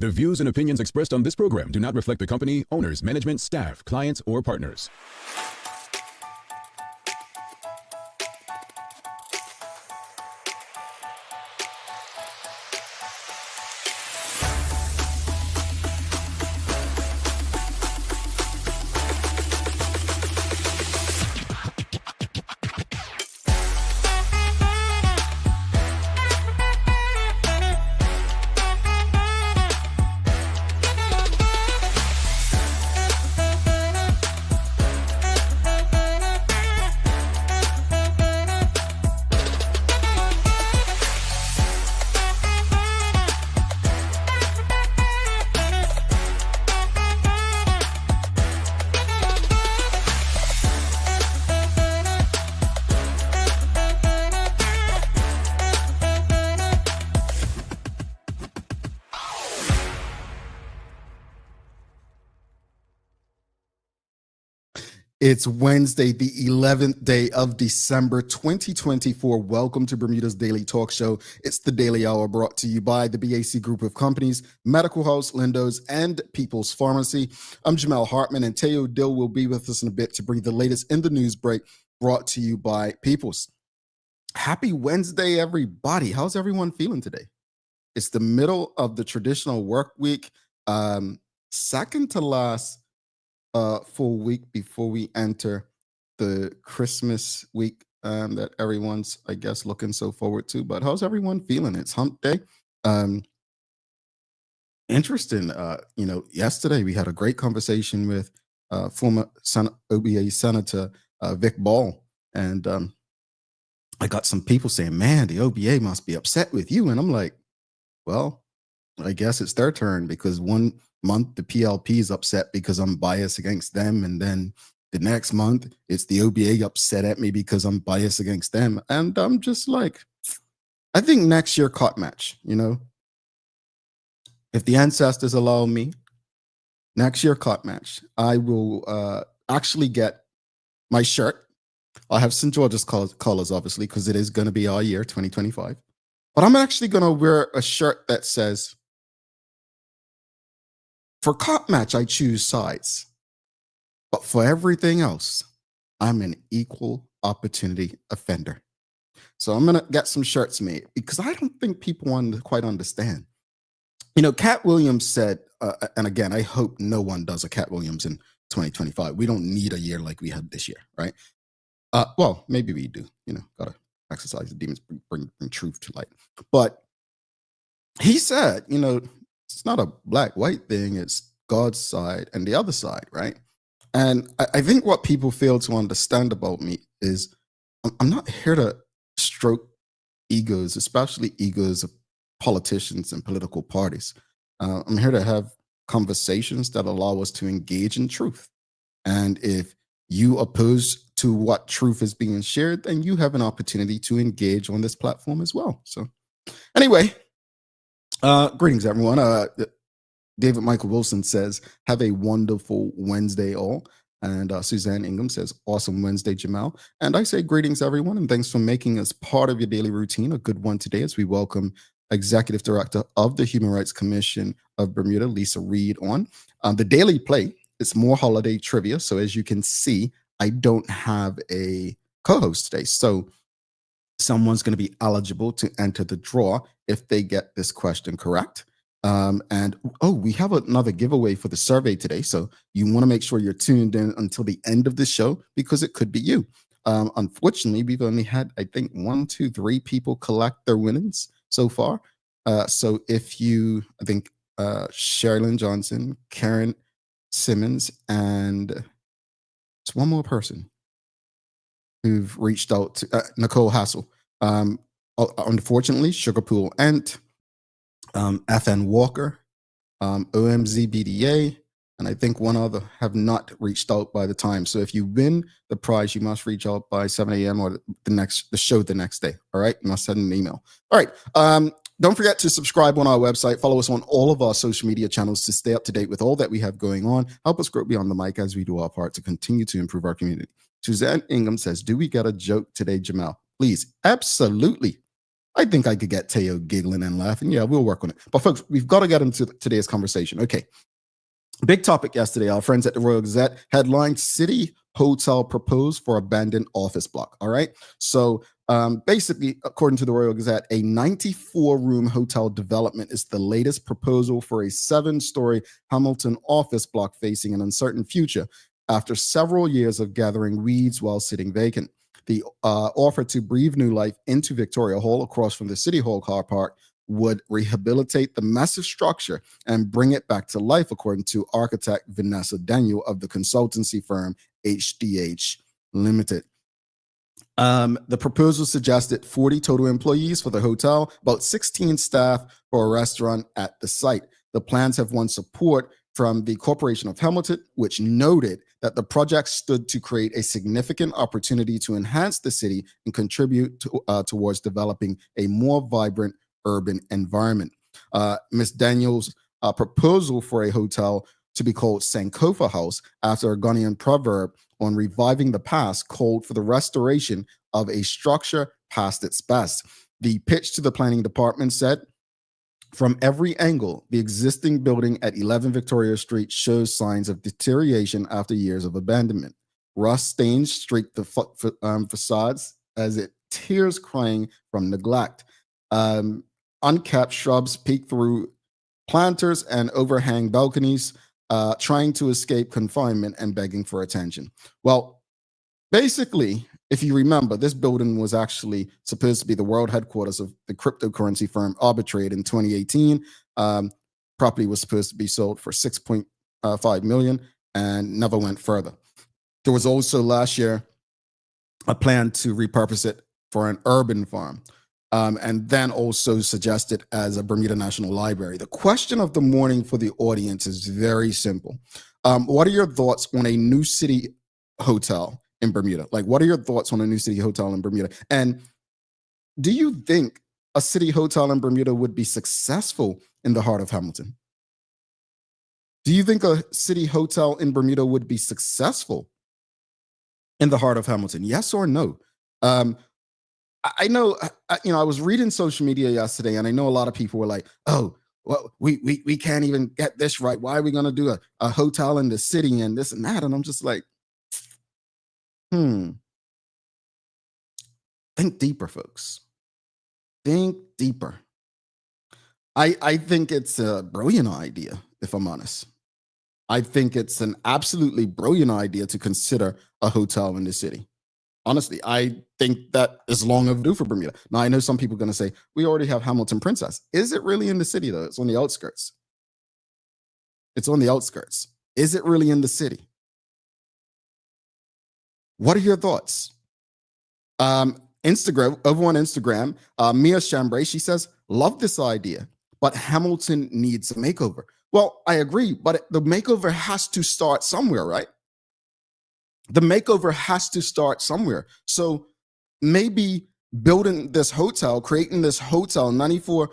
The views and opinions expressed on this program do not reflect the company, owners, management, staff, clients, or partners. It's Wednesday, the 11th day of December, 2024. Welcome to Bermuda's Daily Talk Show. It's the Daily Hour brought to you by the BAC Group of Companies, Medical House, Lindos, and People's Pharmacy. I'm Jamel Hartman, and Teo Dill will be with us in a bit to bring the latest in the news break brought to you by People's. Happy Wednesday, everybody. How's everyone feeling today? It's the middle of the traditional work week, second to last full week before we enter the Christmas week that everyone's, I guess, looking so forward to. But how's everyone feeling? It's hump day. Interesting. Yesterday we had a great conversation with former OBA Senator Vic Ball. And I got some people saying, man, the OBA must be upset with you. And I'm like, well, I guess it's their turn, because one month the PLP is upset because I'm biased against them, and then the next month it's the OBA upset at me because I'm biased against them. And I'm just like, I think next year cot match, if the ancestors allow me, next year cot match, I will actually get my shirt. I'll have St. George's colors, obviously, because it is going to be our year 2025, but I'm actually going to wear a shirt that says, for cop match, I choose sides. But for everything else, I'm an equal opportunity offender. So I'm going to get some shirts made, because I don't think people quite understand. Cat Williams said, and again, I hope no one does a Cat Williams in 2025. We don't need a year like we had this year, right? Well, maybe we do, got to exercise the demons, bring truth to light. But he said, it's not a black-white thing. It's God's side and the other side, right? And I think what people fail to understand about me is I'm not here to stroke egos, especially egos of politicians and political parties. I'm here to have conversations that allow us to engage in truth. And if you oppose to what truth is being shared, then you have an opportunity to engage on this platform as well. So anyway, greetings, everyone. David Michael Wilson says, have a wonderful Wednesday all. And Suzanne Ingham says, awesome Wednesday, Jamal. And I say greetings, everyone, and thanks for making us part of your daily routine. A good one today as we welcome Executive Director of the Human Rights Commission of Bermuda, Lisa Reed, on. The Daily Play, it's more holiday trivia. So as you can see, I don't have a co-host today. So someone's going to be eligible to enter the draw if they get this question correct. We have another giveaway for the survey today. So you want to make sure you're tuned in until the end of the show, because it could be you. Unfortunately, we've only had, I think, 1, 2, 3 people collect their winnings so far. So if you, I think, Sherilyn Johnson, Karen Simmons, and it's one more person who've reached out to Nicole Hassel. Unfortunately, Sugarpool Ant, FN Walker, OMZBDA, and I think one other have not reached out by the time. So if you win the prize, you must reach out by 7 a.m. or the show the next day. All right, you must send an email. All right. Don't forget to subscribe on our website. Follow us on all of our social media channels to stay up to date with all that we have going on. Help us grow beyond the mic as we do our part to continue to improve our community. Suzanne Ingham says, do we get a joke today, Jamal? Please. Absolutely. I think I could get Teo giggling and laughing. Yeah, we'll work on it. But folks, we've got to get into today's conversation. Okay. Big topic yesterday. Our friends at the Royal Gazette headlined City Hotel proposed for abandoned office block. All right. So basically, according to the Royal Gazette, a 94-room hotel development is the latest proposal for a 7-story Hamilton office block facing an uncertain future after several years of gathering weeds while sitting vacant. The offer to breathe new life into Victoria Hall across from the City Hall car park would rehabilitate the massive structure and bring it back to life, according to architect Vanessa Daniel of the consultancy firm HDH Limited. The proposal suggested 40 total employees for the hotel, about 16 staff for a restaurant at the site. The plans have won support from the Corporation of Hamilton, which noted that the project stood to create a significant opportunity to enhance the city and contribute towards developing a more vibrant urban environment. Ms. Daniels' proposal for a hotel to be called Sankofa House, after a Ghanaian proverb on reviving the past, called for the restoration of a structure past its best. The pitch to the planning department said, from every angle, the existing building at 11 Victoria Street shows signs of deterioration after years of abandonment. Rust stains streak the facades as it tears crying from neglect. Unkept shrubs peek through planters and overhang balconies, trying to escape confinement and begging for attention. Well, basically, if you remember, this building was actually supposed to be the world headquarters of the cryptocurrency firm Arbitrate in 2018. Property was supposed to be sold for 6.5 million and never went further. There was also last year a plan to repurpose it for an urban farm, and then also suggested as a Bermuda National Library. The question of the morning for the audience is very simple. What are your thoughts on a new city hotel in Bermuda? Like, what are your thoughts on a new city hotel in Bermuda? And do you think a city hotel in Bermuda would be successful in the heart of Hamilton? Do you think a city hotel in Bermuda would be successful in the heart of Hamilton? Yes or no? I know, I was reading social media yesterday, and I know a lot of people were like, oh, well, we can't even get this right. Why are we going to do a hotel in the city and this and that? And I'm just like, think deeper, folks. Think deeper. I think it's a brilliant idea, if I'm honest. I think it's an absolutely brilliant idea to consider a hotel in the city. Honestly, I think that is long overdue for Bermuda. Now, I know some people are going to say, we already have Hamilton Princess. Is it really in the city, though? It's on the outskirts. It's on the outskirts. Is it really in the city? What are your thoughts? Instagram, over on Instagram, Mia Chambray, she says, love this idea, but Hamilton needs a makeover. Well, I agree, but the makeover has to start somewhere, right? The makeover has to start somewhere. So maybe building this hotel, creating this hotel, 94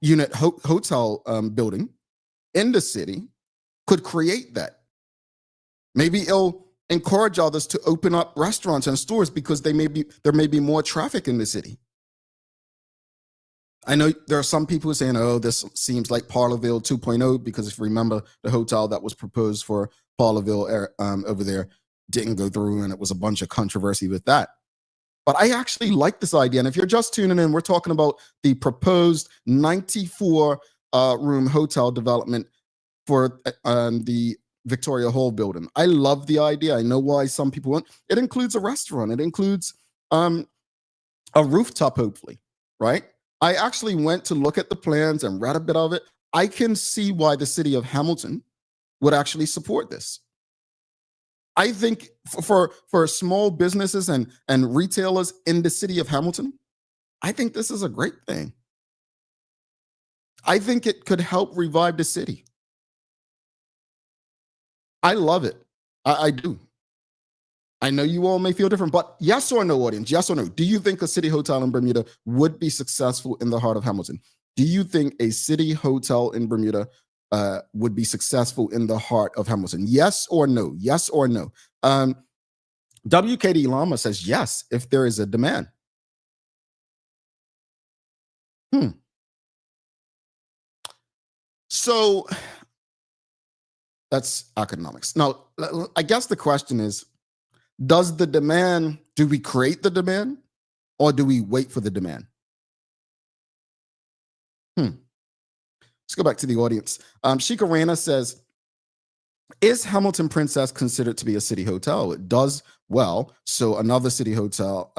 unit hotel building in the city could create that. Maybe it'll encourage others to open up restaurants and stores because there may be more traffic in the city. I know there are some people saying, oh, this seems like Parlerville 2.0, because if you remember, the hotel that was proposed for Parlerville over there didn't go through, and it was a bunch of controversy with that. But I actually like this idea. And if you're just tuning in, we're talking about the proposed 94-room hotel development for the Victoria Hall building. I love the idea. I know why some people want. It includes a restaurant. It includes a rooftop, hopefully, right? I actually went to look at the plans and read a bit of it. I can see why the city of Hamilton would actually support this. I think for small businesses and retailers in the city of Hamilton, I think this is a great thing. I think it could help revive the city. I love it. I do. I know you all may feel different, but yes or no, audience, yes or no? Do you think a city hotel in Bermuda would be successful in the heart of Hamilton? Do you think a city hotel in Bermuda would be successful in the heart of Hamilton? Yes or no? Yes or no? WKD Lama says yes, if there is a demand. Hmm. So that's economics. Now, I guess the question is, do we create the demand or do we wait for the demand? Hmm. Let's go back to the audience. Shika Rana says, is Hamilton Princess considered to be a city hotel? It does well. So another city hotel.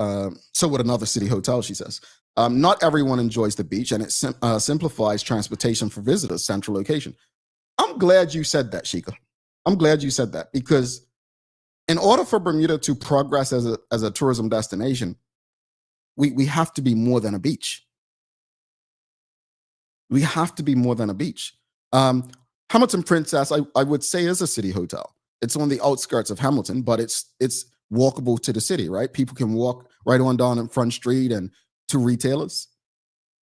So would another city hotel, she says. Not everyone enjoys the beach, and it simplifies transportation for visitors. Central location. I'm glad you said that, Shika. I'm glad you said that because in order for Bermuda to progress as a tourism destination, we have to be more than a beach. We have to be more than a beach. Um, Hamilton Princess, I would say, is a city hotel. It's on the outskirts of Hamilton, but it's walkable to the city, right? People can walk right on down in Front Street and to retailers.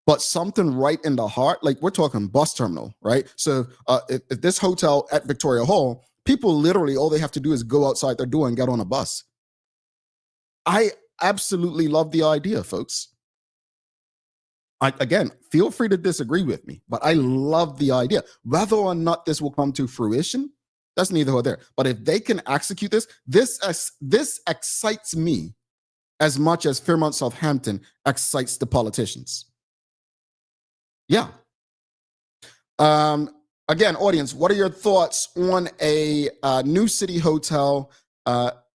But something right in the heart, like we're talking bus terminal, right? So if this hotel at Victoria Hall, people literally all they have to do is go outside their door and get on a bus. I absolutely love the idea, folks. Again, feel free to disagree with me, but I love the idea. Whether or not this will come to fruition, that's neither here nor there. But if they can execute this excites me as much as Fairmont Southampton excites the politicians. Yeah. Again, audience, what are your thoughts on a new city hotel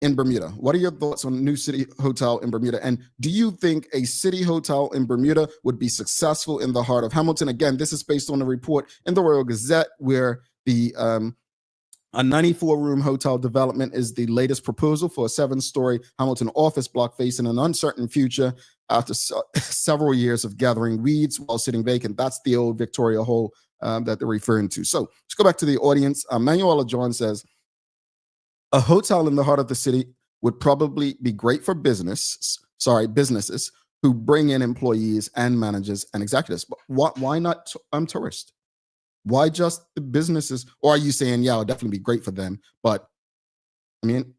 in Bermuda? What are your thoughts on a new city hotel in Bermuda? And do you think a city hotel in Bermuda would be successful in the heart of Hamilton? Again, this is based on a report in the Royal Gazette where a 94-room hotel development is the latest proposal for a 7-story Hamilton office block facing an uncertain future after several years of gathering weeds while sitting vacant. That's the old Victoria Hall that they're referring to. So let's go back to the audience. Manuela John says, a hotel in the heart of the city would probably be great for businesses who bring in employees and managers and executives. But why not tourists? Why just the businesses? Or are you saying, yeah, it'll definitely be great for them? But I mean,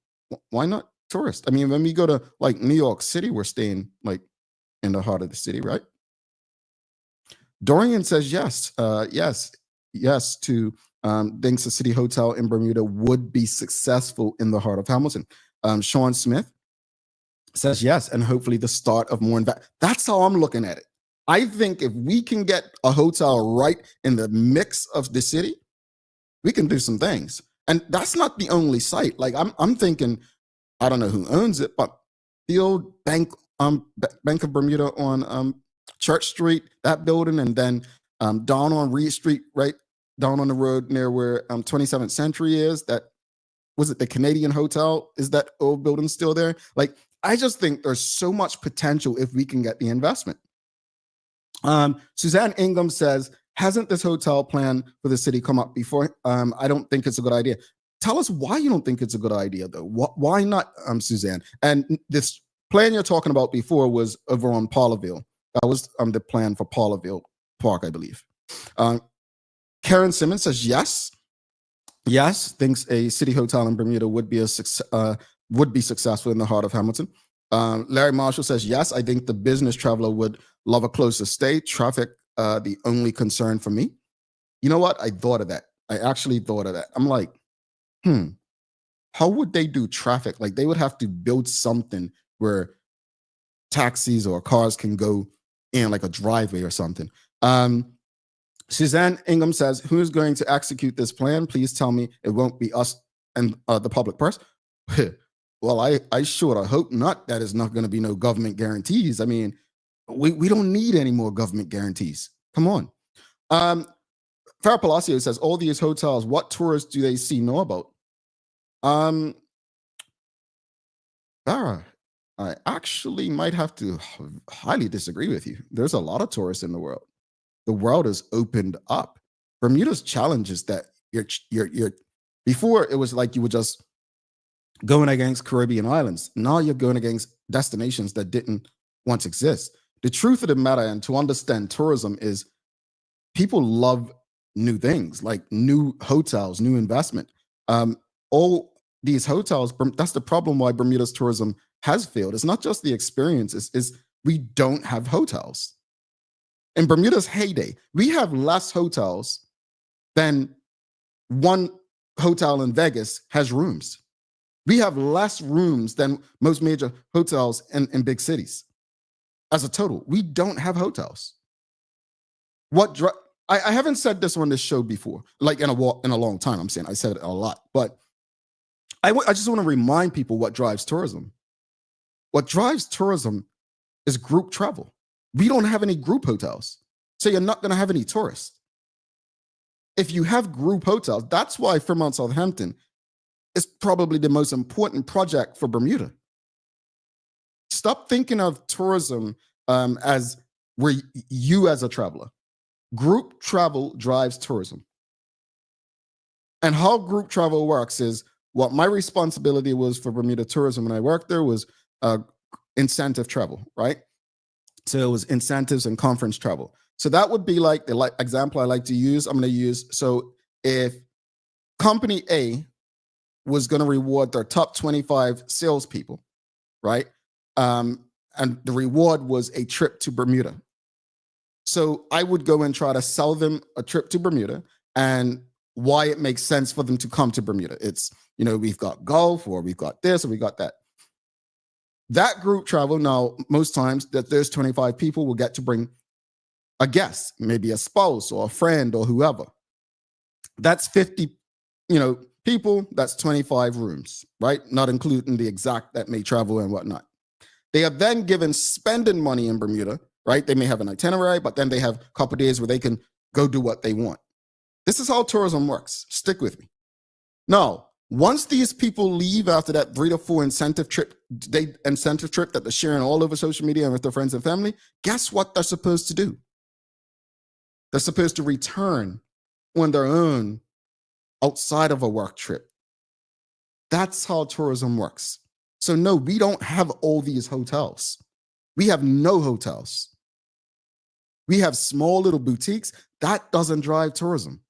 why not tourists? I mean, when we go to like New York City, we're staying like in the heart of the city, right? Dorian says yes, yes to thinks a city hotel in Bermuda would be successful in the heart of Hamilton. Sean Smith says yes, and hopefully the start of more investment. That's how I'm looking at it. I think if we can get a hotel right in the mix of the city, we can do some things. And that's not the only site. Like I'm thinking, I don't know who owns it, but the old Bank of Bermuda on Church Street, that building, and then down on Reed Street, right down on the road near where 27th Century is. That was it. The Canadian Hotel, is that old building still there? Like I just think there's so much potential if we can get the investment. Suzanne Ingham says, hasn't this hotel plan for the city come up before? I don't think it's a good idea. Tell us why you don't think it's a good idea, though. Why not, Suzanne? And this plan you're talking about before was over on Paulville. That was the plan for Paulville Park, I believe. Karen Simmons says yes. Yes, thinks a city hotel in Bermuda would be successful in the heart of Hamilton. Larry Marshall says yes. I think the business traveler would love a closer stay. Traffic, the only concern for me. You know what? I thought of that. I actually thought of that. I'm like, how would they do traffic? Like they would have to build something where taxis or cars can go in like a driveway or something. Suzanne Ingham says, who is going to execute this plan? Please tell me it won't be us and the public purse. Well, I sure hope not. That is not going to be no government guarantees. I mean, we don't need any more government guarantees. Come on. Farah Palacio says, all these hotels, what tourists do they see know about? Farah, I actually might have to highly disagree with you. There's a lot of tourists in the world. The world has opened up. Bermuda's challenge is that you're before it was like you were just going against Caribbean islands. Now you're going against destinations that didn't once exist. The truth of the matter, and to understand tourism, is people love new things, like new hotels, new investment. All these hotels, that's the problem why Bermuda's tourism has failed. It's not just the experience, it's we don't have hotels. In Bermuda's heyday, we have less hotels than one hotel in Vegas has rooms. We have less rooms than most major hotels in big cities. As a total, we don't have hotels. I haven't said this on this show before, like in a long time. I'm saying I said it a lot, but I just want to remind people what drives tourism. What drives tourism is group travel. We don't have any group hotels, so you're not going to have any tourists. If you have group hotels, that's why Fairmont Southampton is probably the most important project for Bermuda. Stop thinking of tourism as where you as a traveler. Group travel drives tourism. And how group travel works is what my responsibility was for Bermuda tourism when I worked there was incentive travel, right? So it was incentives and conference travel. So that would be like the example I like to use. I'm going to use, so if company A was going to reward their top 25 salespeople, right? And the reward was a trip to Bermuda. So I would go and try to sell them a trip to Bermuda and why it makes sense for them to come to Bermuda. It's, we've got golf, or we've got this, or we got that. That group travel, now, most times that there's 25 people will get to bring a guest, maybe a spouse or a friend or whoever. That's 50, people, that's 25 rooms, right? Not including the exact that may travel and whatnot. They are then given spending money in Bermuda, right? They may have an itinerary, but then they have a couple of days where they can go do what they want. This is how tourism works. Stick with me. Now, once these people leave after that 3 to 4 incentive trip that they're sharing all over social media and with their friends and family, guess what they're supposed to do? They're supposed to return on their own outside of a work trip. That's how tourism works. So no, we don't have all these hotels. We have no hotels. We have small little boutiques. That doesn't drive tourism.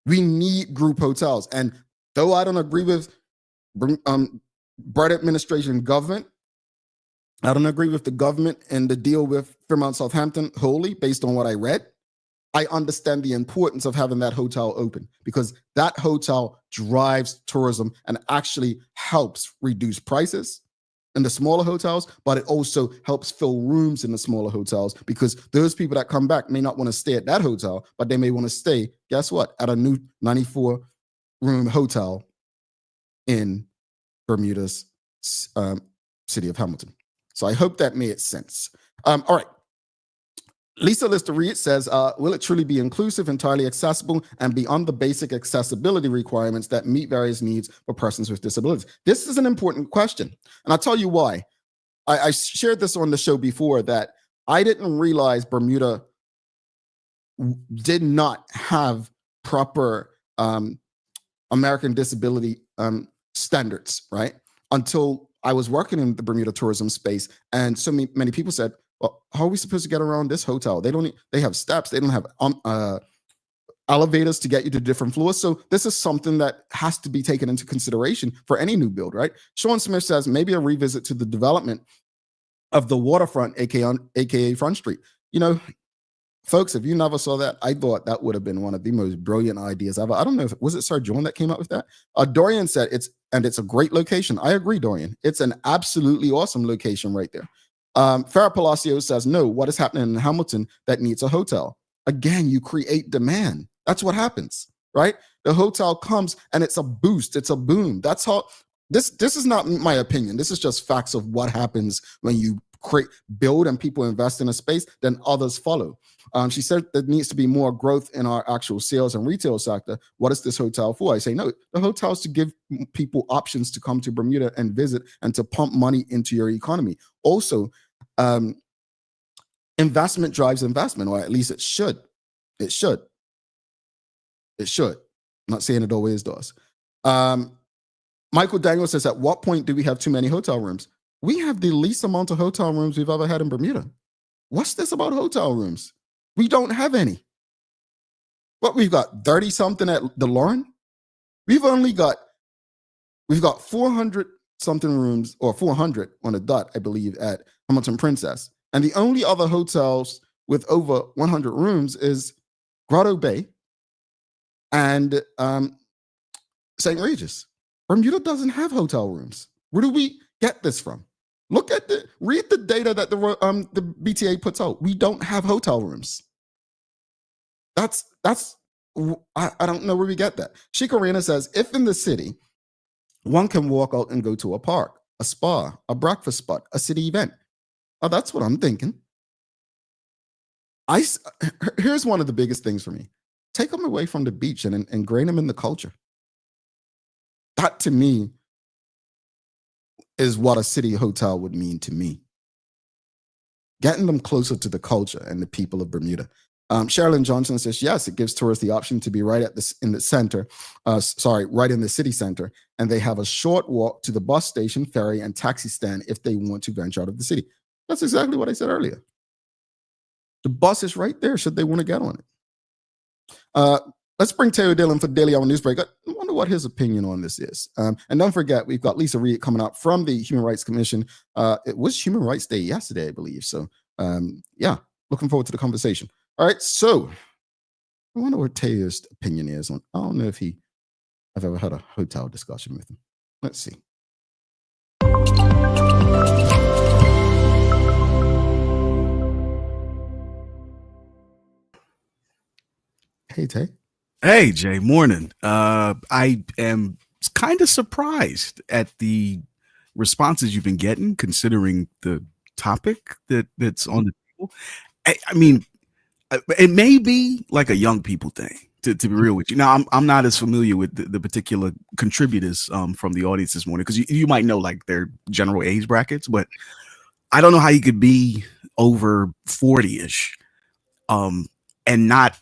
We need group hotels. And though I don't agree with Brett administration government, I don't agree with the government and the deal with Fairmont Southampton wholly based on what I read, I understand the importance of having that hotel open because that hotel drives tourism and actually helps reduce prices in the smaller hotels, but it also helps fill rooms in the smaller hotels because those people that come back may not want to stay at that hotel, but they may want to stay, guess what, at a new 94-room hotel in Bermuda's city of Hamilton. So I hope that made sense. All right. Lisa Lister-Reed says, will it truly be inclusive, entirely accessible, and beyond the basic accessibility requirements that meet various needs for persons with disabilities? This is an important question, and I'll tell you why. I shared this on the show before that I didn't realize Bermuda did not have proper American disability standards, right? Until I was working in the Bermuda tourism space, and so many people said, well, how are we supposed to get around this hotel? They have steps. They don't have elevators to get you to different floors. So this is something that has to be taken into consideration for any new build, right? Sean Smith says maybe a revisit to the development of the waterfront, aka Front Street. Folks, if you never saw that, I thought that would have been one of the most brilliant ideas ever. I don't know was it Sir John that came up with that? Dorian said it's a great location. I agree, Dorian. It's an absolutely awesome location right there. Farah Palacio says, no, what is happening in Hamilton that needs a hotel? Again, you create demand. That's what happens, right? The hotel comes and it's a boost. It's a boom. That's how this is not my opinion. This is just facts of what happens when you build and people invest in a space, then others follow. She said there needs to be more growth in our actual sales and retail sector. What is this hotel for? I say, no, the hotel is to give people options to come to Bermuda and visit and to pump money into your economy. Also, investment drives investment, or at least it should. It should. It should. I'm not saying it always does. Michael Daniel says, at what point do we have too many hotel rooms? We have the least amount of hotel rooms we've ever had in Bermuda. What's this about hotel rooms? We don't have any. What, we've got 30 something at the Lauren? We've got 400 something rooms, or 400 on the dot, I believe, at Hamilton Princess. And the only other hotels with over 100 rooms is Grotto Bay and St. Regis. Bermuda doesn't have hotel rooms. Where do we get this from? Read the data that the BTA puts out. We don't have hotel rooms. That's I don't know where we get that. Shikarina says, if in the city, one can walk out and go to a park, a spa, a breakfast spot, a city event. Oh, that's what I'm thinking. Here's one of the biggest things for me. Take them away from the beach and ingrain them in the culture. That to me is what a city hotel would mean to me. Getting them closer to the culture and the people of Bermuda. Sherilyn Johnson says, yes, it gives tourists the option to be right in the center, right in the city center, and they have a short walk to the bus station, ferry, and taxi stand if they want to venture out of the city. That's exactly what I said earlier. The bus is right there should they want to get on it. Let's bring Teo Dillon for Daily Hour Newsbreak. I wonder what his opinion on this is. And don't forget, we've got Lisa Reed coming up from the Human Rights Commission. It was Human Rights Day yesterday, I believe. So, yeah, looking forward to the conversation. All right, so I wonder what Teo's opinion is on. I don't know if I've ever had a hotel discussion with him. Let's see. Hey, Tay. Hey, Jay. Morning. I am kind of surprised at the responses you've been getting, considering the topic that's on the table. I mean, it may be like a young people thing, to be real with you. Now, I'm not as familiar with the particular contributors from the audience this morning, because you might know like their general age brackets, but I don't know how you could be over 40-ish and not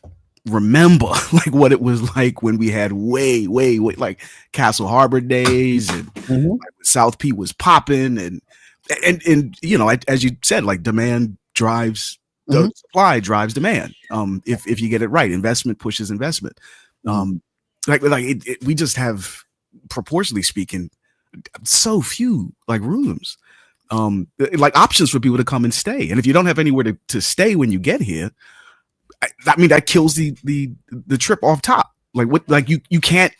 remember like what it was like when we had way like Castle Harbor days and like, South Peak was popping and you know, as you said, like demand drives supply drives demand. If you get it right, investment pushes investment. We just have, proportionally speaking, so few like rooms, like options for people to come and stay. And if you don't have anywhere to stay when you get here, I mean that kills the trip off top. Like what? Like you can't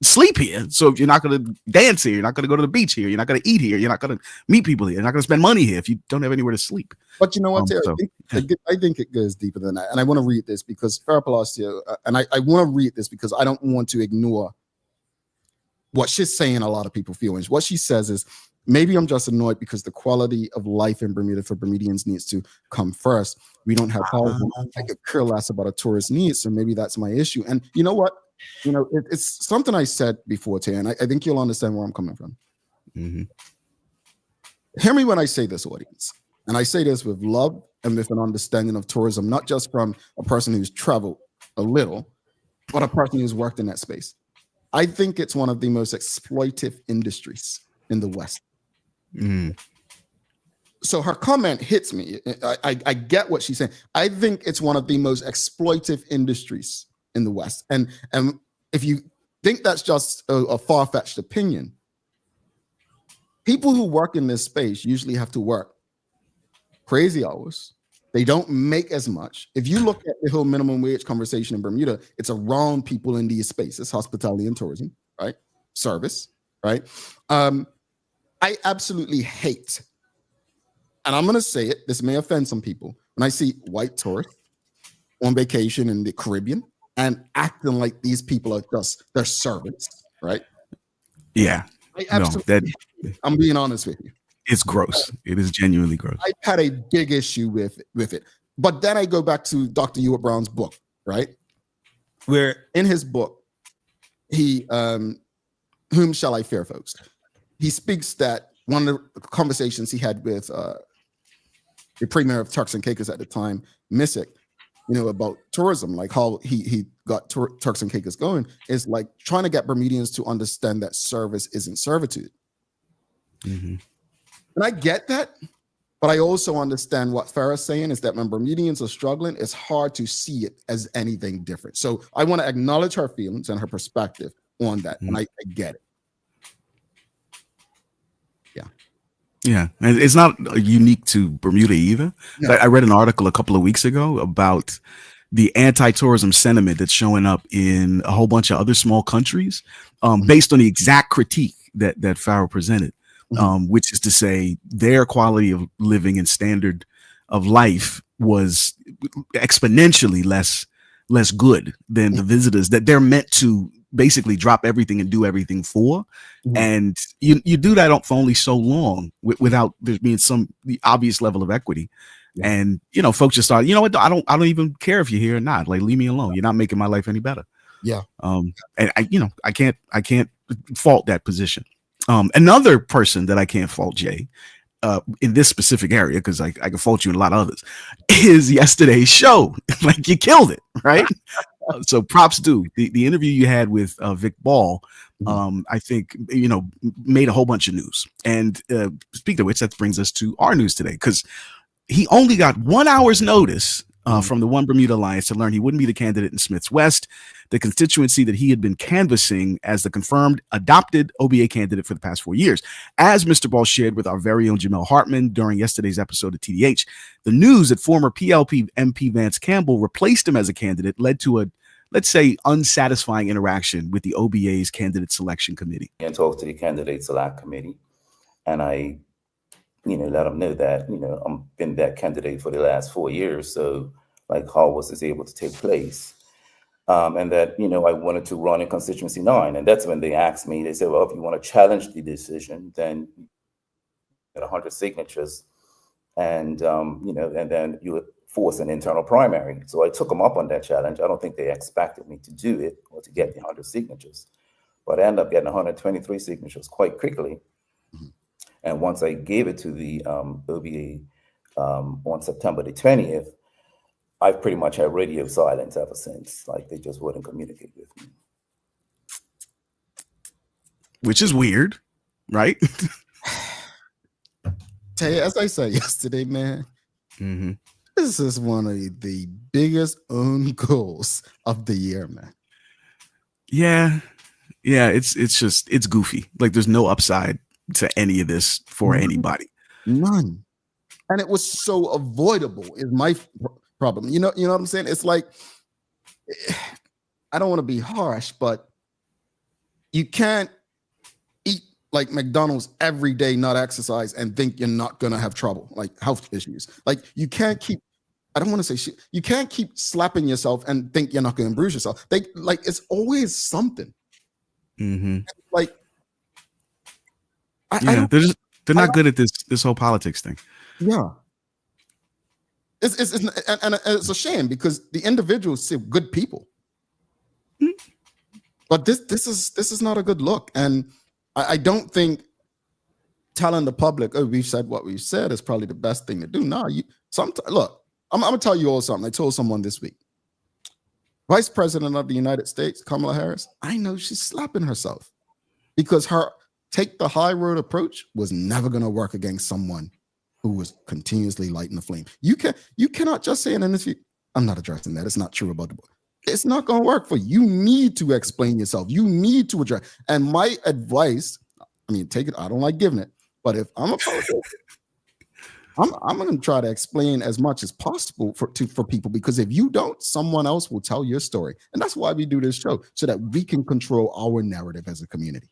sleep here. So if you're not going to dance here, you're not going to go to the beach here, you're not going to eat here, you're not going to meet people here, you're not going to spend money here if you don't have anywhere to sleep. But you know what, Terry? I think it goes deeper than that. And I want to read this because Farah Palacio, and I want to read this because I don't want to ignore what she's saying. A lot of people feel. And what she says is, maybe I'm just annoyed because the quality of life in Bermuda for Bermudians needs to come first. We don't have housing. I could care less about a tourist needs. So maybe that's my issue. And you know what? You know, it's something I said before, Tay, and I think you'll understand where I'm coming from. Hear me when I say this, audience. And I say this with love and with an understanding of tourism, not just from a person who's traveled a little, but a person who's worked in that space. I think it's one of the most exploitive industries in the West. So her comment hits me. I get what she's saying. I think it's one of the most exploitive industries in the West. And if you think that's just a far-fetched opinion, people who work in this space usually have to work crazy hours. They don't make as much. If you look at the whole minimum wage conversation in Bermuda, it's around people in these spaces, hospitality and tourism, right? Service, right? I absolutely hate, and I'm going to say it, this may offend some people, when I see white tourists on vacation in the Caribbean and acting like these people are just their servants, right? Yeah. I'm being honest with you. It's gross. It is genuinely gross. I had a big issue with it. But then I go back to Dr. Ewart Brown's book, right? Where in his book, he, Whom Shall I Fear, folks? He speaks that one of the conversations he had with the premier of Turks and Caicos at the time, Missick, you know, about tourism, like how he got Turks and Caicos going, is like trying to get Bermudians to understand that service isn't servitude. And I get that, but I also understand what Farah's saying is that when Bermudians are struggling, it's hard to see it as anything different. So I want to acknowledge her feelings and her perspective on that, and I get it. Yeah. Yeah, and it's not unique to Bermuda either. Yeah. I read an article a couple of weeks ago about the anti-tourism sentiment that's showing up in a whole bunch of other small countries, Mhm. based on the exact critique that Farrell presented, Mhm. which is to say their quality of living and standard of life was exponentially less good than the visitors that they're meant to basically drop everything and do everything for. Mhm. And you do that for only so long without there being some the obvious level of equity. Yeah. And folks just start, you know what, I don't even care if you're here or not. Like, leave me alone. You're not making my life any better. Yeah. And I can't fault that position. Another person that I can't fault, Jay, in this specific area, because I can fault you in a lot of others, is yesterday's show. Like, you killed it, right? So props due. The interview you had with Vic Ball, Mhm. I think, made a whole bunch of news. And speaking of which, that brings us to our news today, because he only got 1 hour's notice Mhm. from the One Bermuda Alliance to learn he wouldn't be the candidate in Smith's West, the constituency that he had been canvassing as the confirmed adopted OBA candidate for the past 4 years. As Mr. Ball shared with our very own Jamel Hartman during yesterday's episode of TDH, the news that former PLP MP Vance Campbell replaced him as a candidate led to a, let's say, unsatisfying interaction with the OBA's candidate selection committee. And talk to the candidate select committee, and I let them know that I'm been that candidate for the last 4 years. So, like, how was this able to take place? And that I wanted to run in constituency 9, and that's when they asked me. They said, "Well, if you want to challenge the decision, then get 100 signatures, and and then you would force an internal primary." So I took them up on that challenge. I don't think they expected me to do it or to get the 100 signatures, but I ended up getting 123 signatures quite quickly. Mhm. And once I gave it to the OBA on September the 20th, I've pretty much had radio silence ever since. Like, they just wouldn't communicate with me. Which is weird, right? Tay, as I said yesterday, man, Mm-hmm. this is one of the biggest own goals of the year, man. Yeah, it's goofy. Like, there's no upside to any of this for anybody. None. And it was so avoidable is my problem. You know what I'm saying? It's like, I don't want to be harsh, but you can't eat like McDonald's every day, not exercise, and think you're not gonna have trouble, like health issues. Like, you can't keep, I don't want to say shit, you can't keep slapping yourself and think you're not gonna bruise yourself. It's always something. Mm-hmm. Like, I Yeah, don't, they're not good at this whole politics thing. yeah. And it's a shame because the individuals say good people, but this is not a good look. And I don't think telling the public, "Oh, we've said what we've said," is probably the best thing to do. No, look, I'm gonna tell you all something. I told someone this week. Vice President of the United States, Kamala Harris, I know she's slapping herself because her take the high road approach was never gonna work against someone who was continuously lighting the flame. You cannot just say in an interview, "I'm not addressing that. It's not true about the book." It's not going to work for you. You need to explain yourself. You need to address. And my advice, I mean, take it. I don't like giving it, but if I'm a politician, I'm going to try to explain as much as possible for people, because if you don't, someone else will tell your story, and that's why we do this show, so that we can control our narrative as a community.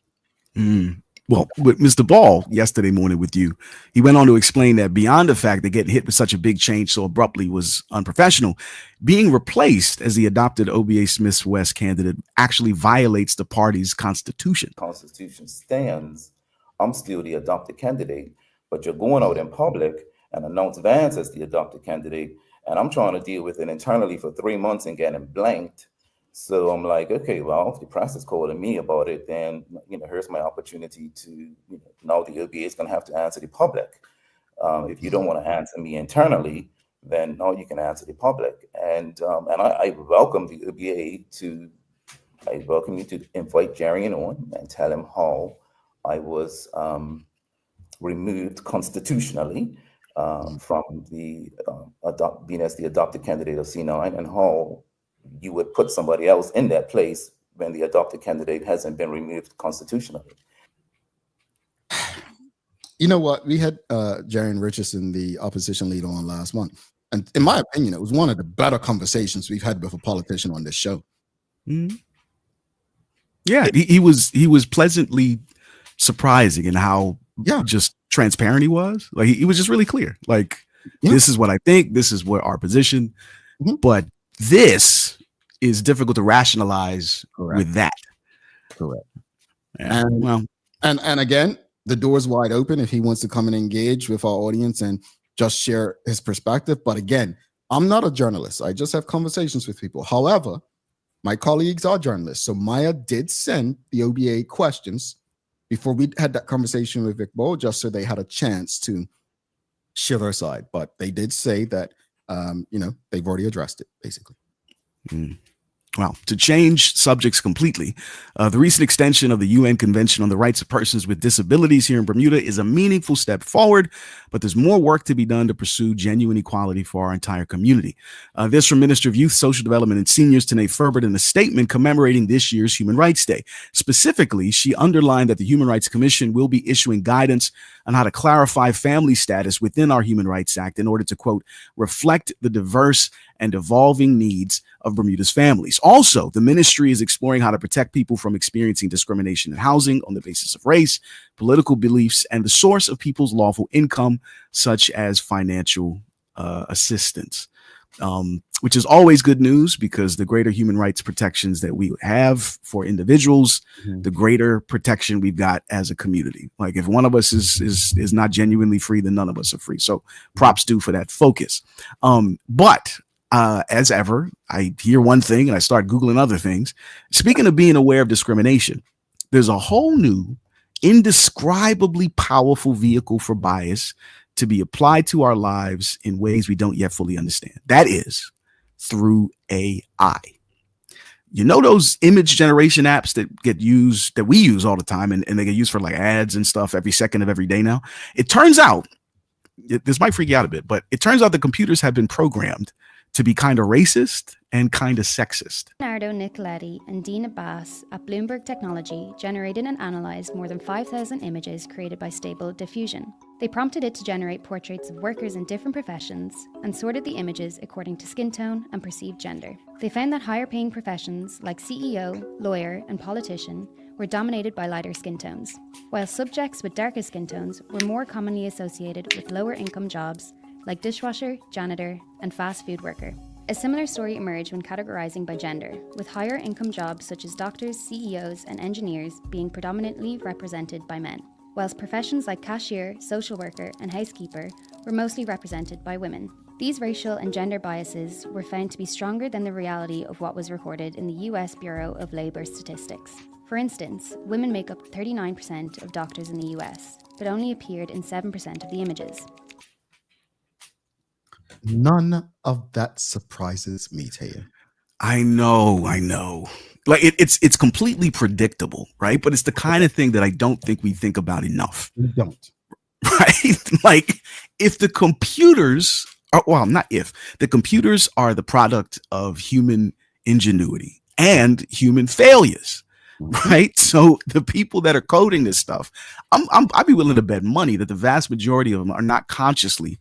Well, with Mr. Ball yesterday morning with you, he went on to explain that beyond the fact that getting hit with such a big change so abruptly was unprofessional, being replaced as the adopted OBA Smith's West candidate actually violates the party's constitution. Constitution stands, I'm still the adopted candidate, but you're going out in public and announce Vance as the adopted candidate, and I'm trying to deal with it internally for 3 months and getting blanked. So I'm like, okay, well, if the press is calling me about it, then here's my opportunity to now the OBA is going to have to answer the public. If you don't want to answer me internally, then now you can answer the public. And I welcome the OBA to. I welcome you to invite Jarian on and tell him how I was removed constitutionally from the being as the adopted candidate of C9, and how you would put somebody else in that place when the adopted candidate hasn't been removed constitutionally. You know what? We had Jaren Richardson, the opposition leader, on last month. And in my opinion, it was one of the better conversations we've had with a politician on this show. Mm-hmm. Yeah, he was pleasantly surprising in how just transparent he was. Like he was just really clear. Like this is what I think. This is what our position. Mm-hmm. But this is difficult to rationalize with that. Correct. Yeah. And again, the door's wide open if he wants to come and engage with our audience and just share his perspective. But again, I'm not a journalist. I just have conversations with people. However, my colleagues are journalists. So Maya did send the OBA questions before we had that conversation with Vic Bo, just so they had a chance to share their side. But they did say that, they've already addressed it, basically. Well, to change subjects completely, the recent extension of the UN Convention on the Rights of Persons with Disabilities here in Bermuda is a meaningful step forward, but there's more work to be done to pursue genuine equality for our entire community. This from Minister of Youth, Social Development and Seniors, Tanae Ferbert, in a statement commemorating this year's Human Rights Day. Specifically, she underlined that the Human Rights Commission will be issuing guidance on how to clarify family status within our Human Rights Act in order to, quote, reflect the diverse and evolving needs of Bermuda's families. Also, the ministry is exploring how to protect people from experiencing discrimination in housing on the basis of race, political beliefs, and the source of people's lawful income, such as financial assistance, which is always good news because the greater human rights protections that we have for individuals, the greater protection we've got as a community. Like if one of us is not genuinely free, then none of us are free. So props due for that focus. But as ever, I hear one thing and I start Googling other things. Speaking of being aware of discrimination, there's a whole new, indescribably powerful vehicle for bias to be applied to our lives in ways we don't yet fully understand. That is through AI. You know those image generation apps that we use all the time and they get used for like ads and stuff every second of every day now? It turns out, this might freak you out a bit, but it turns out the computers have been programmed to be kind of racist and kind of sexist. Leonardo Nicoletti and Dina Bass at Bloomberg Technology generated and analyzed more than 5,000 images created by Stable Diffusion. They prompted it to generate portraits of workers in different professions and sorted the images according to skin tone and perceived gender. They found that higher paying professions like CEO, lawyer, and politician were dominated by lighter skin tones, while subjects with darker skin tones were more commonly associated with lower income jobs like dishwasher, janitor, and fast food worker. A similar story emerged when categorizing by gender, with higher income jobs such as doctors, CEOs, and engineers being predominantly represented by men, whilst professions like cashier, social worker, and housekeeper were mostly represented by women. These racial and gender biases were found to be stronger than the reality of what was recorded in the US Bureau of Labor Statistics. For instance, women make up 39% of doctors in the US, but only appeared in 7% of the images. None of that surprises me, Taya. I know. Like it's completely predictable, right? But it's the kind of thing that I don't think we think about enough. We don't. Right? Like if the computers are, the computers are the product of human ingenuity and human failures. Right. So the people that are coding this stuff, I'd be willing to bet money that the vast majority of them are not consciously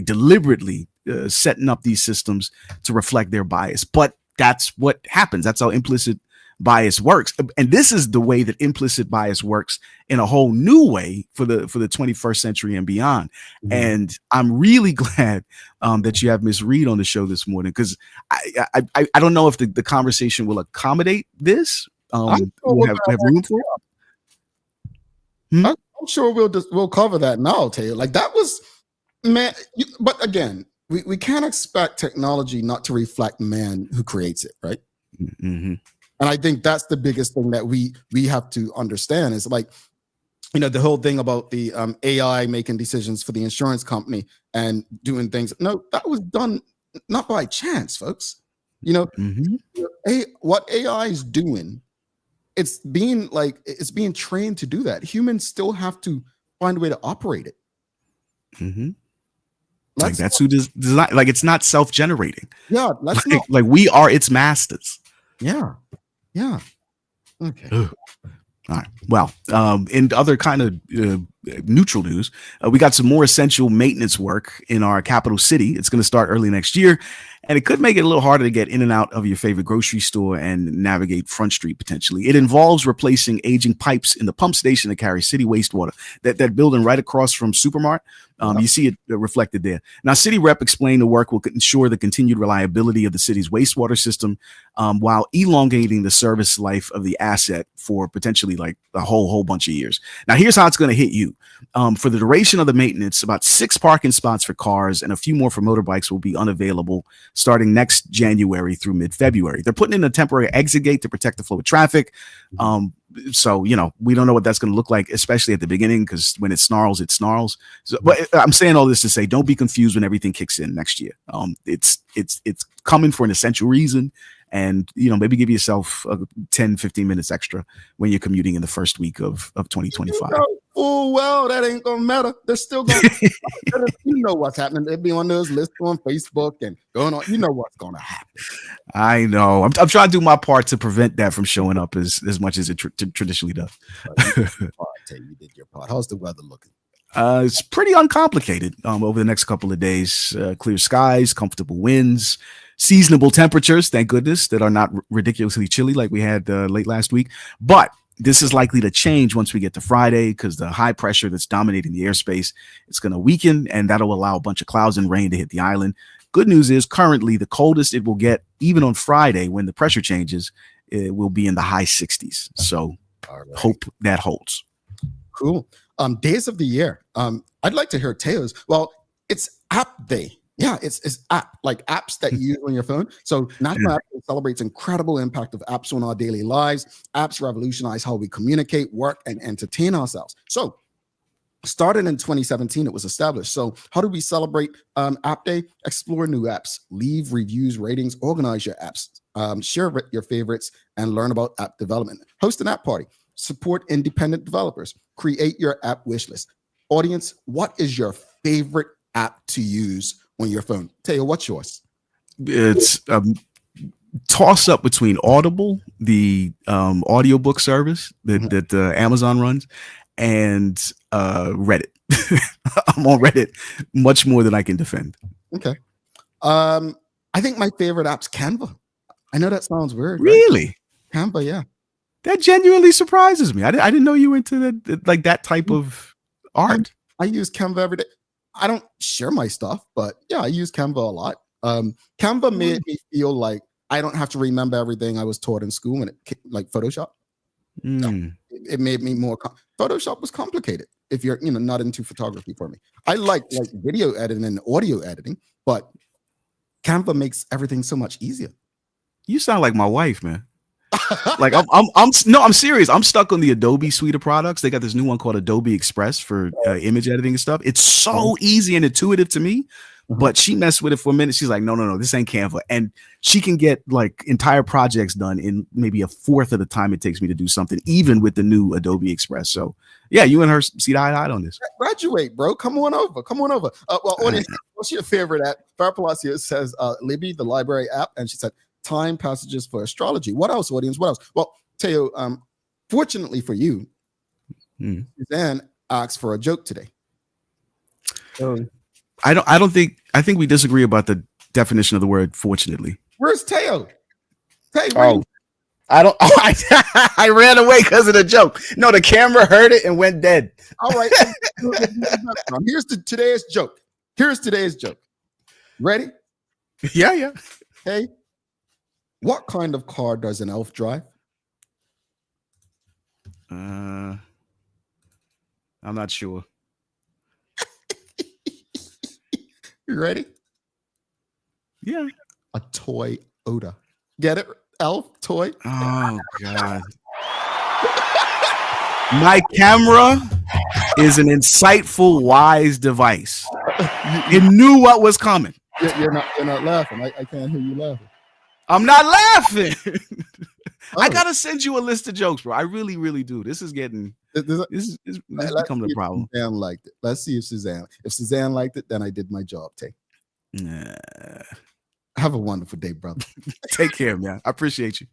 deliberately setting up these systems to reflect their bias. But that's what happens. That's how implicit bias works. And this is the way that implicit bias works in a whole new way for the 21st century and beyond. Mm-hmm. And I'm really glad that you have Miss Reed on the show this morning, because I don't know if the conversation will accommodate this. We'll have room for it. I'm sure we'll cover that now, Taylor. Like that was, man. But again, we can't expect technology not to reflect man who creates it, right? Mm-hmm. And I think that's the biggest thing that we have to understand is like, the whole thing about the AI making decisions for the insurance company and doing things. No, that was done not by chance, folks. What AI is doing, it's being trained to do that. Humans still have to find a way to operate it. Mm-hmm. That's who design. Like it's not self-generating. Yeah, like we are its masters. Yeah. Okay. Ugh. All right. Well, in other kind of neutral news, we got some more essential maintenance work in our capital city. It's going to start early next year, and it could make it a little harder to get in and out of your favorite grocery store and navigate Front Street potentially. It involves replacing aging pipes in the pump station that carry city wastewater. That building right across from Supermart, you see it reflected there. Now, City Rep explained the work will ensure the continued reliability of the city's wastewater system while elongating the service life of the asset for potentially like a whole bunch of years. Now, here's how it's going to hit you. For the duration of the maintenance, about 6 parking spots for cars and a few more for motorbikes will be unavailable starting next January through mid-February. They're putting in a temporary exit gate to protect the flow of traffic. So, we don't know what that's going to look like, especially at the beginning, because when it snarls, it snarls. So, but I'm saying all this to say, don't be confused when everything kicks in next year. It's coming for an essential reason. And, maybe give yourself 10, 15 minutes extra when you're commuting in the first week of 2025. Oh, well, that ain't going to matter. They're still going to, what's happening. They'll be on those lists on Facebook and going on. You know what's going to happen. I know. I'm trying to do my part to prevent that from showing up as much as it traditionally does. You did your part. How's the weather looking? It's pretty uncomplicated over the next couple of days. Clear skies, comfortable winds, seasonable temperatures, thank goodness, that are not ridiculously chilly like we had late last week. But this is likely to change once we get to Friday because the high pressure that's dominating the airspace is going to weaken, and that'll allow a bunch of clouds and rain to hit the island. Good news is currently the coldest it will get, even on Friday when the pressure changes, it will be in the high 60s. So hope that holds. Cool. Days of the year. I'd like to hear Teo's. Well, it's App Day. Yeah, it's app, like apps that you use on your phone. So National App Day celebrates incredible impact of apps on our daily lives. Apps revolutionize how we communicate, work, and entertain ourselves. So started in 2017, it was established. So how do we celebrate App Day? Explore new apps, leave reviews, ratings, organize your apps, share your favorites, and learn about app development. Host an app party. Support independent developers. Create your app wish list. Audience, what is your favorite app to use on your phone? Teo, what's yours? It's toss up between Audible, the audiobook service that Amazon runs, and Reddit. I'm on Reddit much more than I can defend. Okay. I think my favorite app's Canva. I know that sounds weird. Really? Right? Canva, yeah. That genuinely surprises me. I didn't know you were into that type of art. I use Canva every day. I don't share my stuff, but yeah, I use Canva a lot. Canva made me feel like I don't have to remember everything I was taught in school when like Photoshop. It made me more. Photoshop was complicated if you're not into photography for me. I like video editing and audio editing, but Canva makes everything so much easier. You sound like my wife, man. Like I'm serious. I'm stuck on the Adobe suite of products. They got this new one called Adobe Express for image editing and stuff. It's so easy and intuitive to me, but she messed with it for a minute. She's like, no, this ain't Canva. And she can get like entire projects done in maybe a fourth of the time it takes me to do something, even with the new Adobe Express. So yeah, you and her see eye to eye on this. Graduate, bro. Come on over. Well, audience, what's your favorite app? Farah Palacio says Libby, the library app, and she said time passages for astrology. What else, audience? What else? Well, Teo, fortunately for you, Suzanne asked for a joke today. I think we disagree about the definition of the word fortunately. Where's Teo? I ran away because of the joke. No, the camera heard it and went dead. All right. Here's today's joke. Ready? Yeah. Hey, what kind of car does an elf drive? I'm not sure. You ready? Yeah. A toy Oda. Get it? Elf toy. Oh God. My camera is an insightful, wise device. It knew what was coming. You're not laughing. I can't hear you laughing. I'm not laughing. I gotta send you a list of jokes, bro. I really, really do. This is getting this is becoming a problem. Suzanne liked it. Let's see if Suzanne liked it, then I did my job. Have a wonderful day, brother. Take care, man. I appreciate you.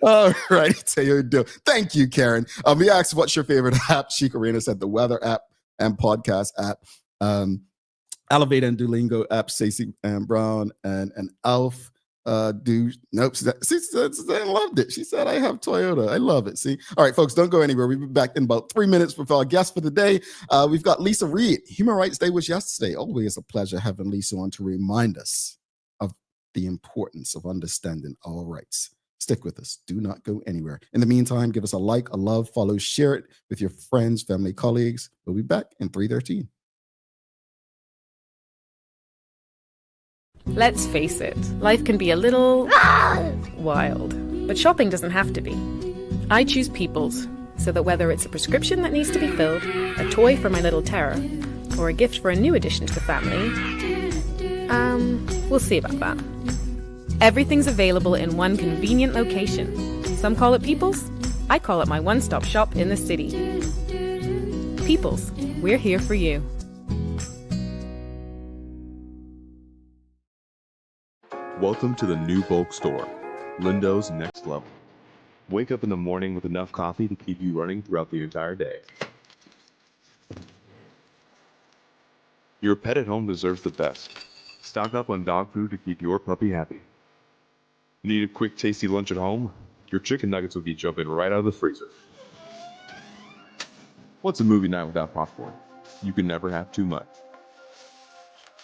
All right, Teo. Thank you, Karen. We asked what's your favorite app. Chic Arena said the weather app, and podcast app. Elevate and Duolingo app, Stacey and Brown and Alf. Nope. She said, I loved it. She said, I have Toyota. I love it. See? All right, folks, don't go anywhere. We'll be back in about 3 minutes with our guest for the day. We've got Lisa Reed. Human Rights Day was yesterday. Always a pleasure having Lisa on to remind us of the importance of understanding our rights. Stick with us. Do not go anywhere. In the meantime, give us a like, a love, follow, share it with your friends, family, colleagues. We'll be back in 3:13. Let's face it, life can be a little wild, but shopping doesn't have to be. I choose People's, so that whether it's a prescription that needs to be filled, a toy for my little terror, or a gift for a new addition to the family, we'll see about that. Everything's available in one convenient location. Some call it People's, I call it my one-stop shop in the city. People's, we're here for you. Welcome to the new bulk store, Lindo's Next Level. Wake up in the morning with enough coffee to keep you running throughout the entire day. Your pet at home deserves the best. Stock up on dog food to keep your puppy happy. Need a quick tasty lunch at home? Your chicken nuggets will be jumping right out of the freezer. What's a movie night without popcorn? You can never have too much.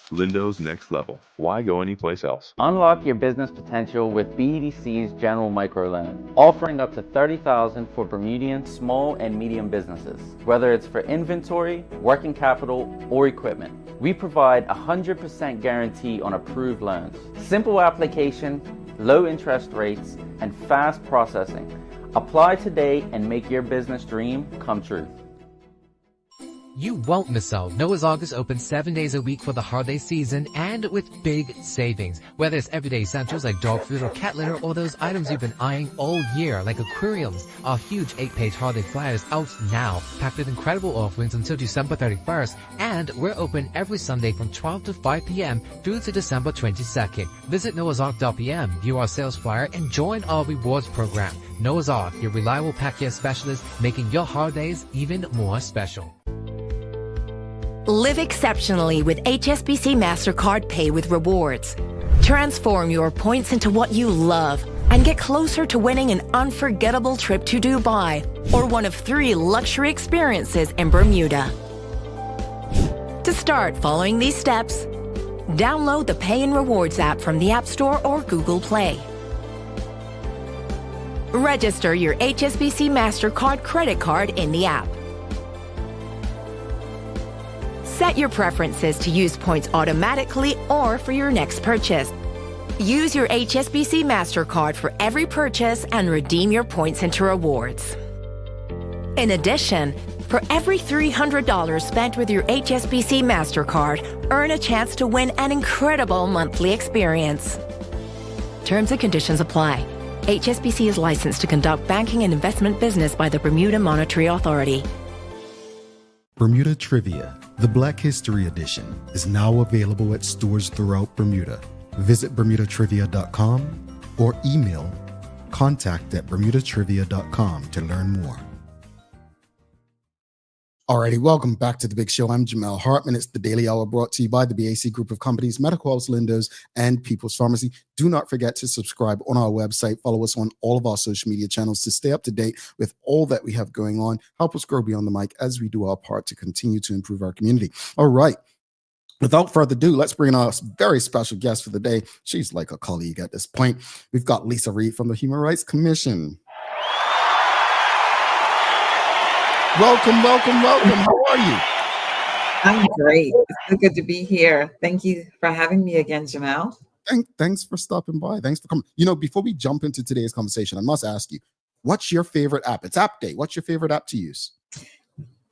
Lindo's Next Level. Why go anyplace else? Unlock your business potential with BDC's General Microloan, offering up to $30,000 for Bermudian small and medium businesses. Whether it's for inventory, working capital, or equipment, we provide 100% guarantee on approved loans. Simple application, low interest rates, and fast processing. Apply today and make your business dream come true. You won't miss out. Noah's Ark is open 7 days a week for the holiday season and with big savings. Whether it's everyday essentials like dog food or cat litter, or those items you've been eyeing all year like aquariums, our huge 8-page holiday flyer is out now, packed with incredible offerings until December 31st. And we're open every Sunday from 12 to 5 p.m. through to December 22nd. Visit noahsark.pm, view our sales flyer, and join our rewards program. Noah's Ark, your reliable pack care specialist, making your holidays even more special. Live exceptionally with HSBC MasterCard Pay with Rewards. Transform your points into what you love and get closer to winning an unforgettable trip to Dubai or one of 3 luxury experiences in Bermuda. To start following these steps, download the Pay and Rewards app from the App Store or Google Play. Register your HSBC MasterCard credit card in the app. Set your preferences to use points automatically or for your next purchase. Use your HSBC MasterCard for every purchase and redeem your points into rewards. In addition, for every $300 spent with your HSBC MasterCard, earn a chance to win an incredible monthly experience. Terms and conditions apply. HSBC is licensed to conduct banking and investment business by the Bermuda Monetary Authority. Bermuda Trivia, the Black History Edition, is now available at stores throughout Bermuda. Visit bermudatrivia.com or email contact@bermudatrivia.com to learn more. Alrighty, welcome back to The Big Show. I'm Jamel Hartman. It's the Daily Hour brought to you by the BAC Group of Companies, Medical House, Lindo's, and People's Pharmacy. Do not forget to subscribe on our website. Follow us on all of our social media channels to stay up to date with all that we have going on. Help us grow beyond the mic as we do our part to continue to improve our community. All right. Without further ado, let's bring in our very special guest for the day. She's like a colleague at this point. We've got Lisa Reed from the Human Rights Commission. Welcome. How are you? I'm great. It's so good to be here. Thank you for having me again, Jamel. Thanks for stopping by. Thanks for coming. Before we jump into today's conversation, I must ask you, what's your favorite app? It's App Day. What's your favorite app to use?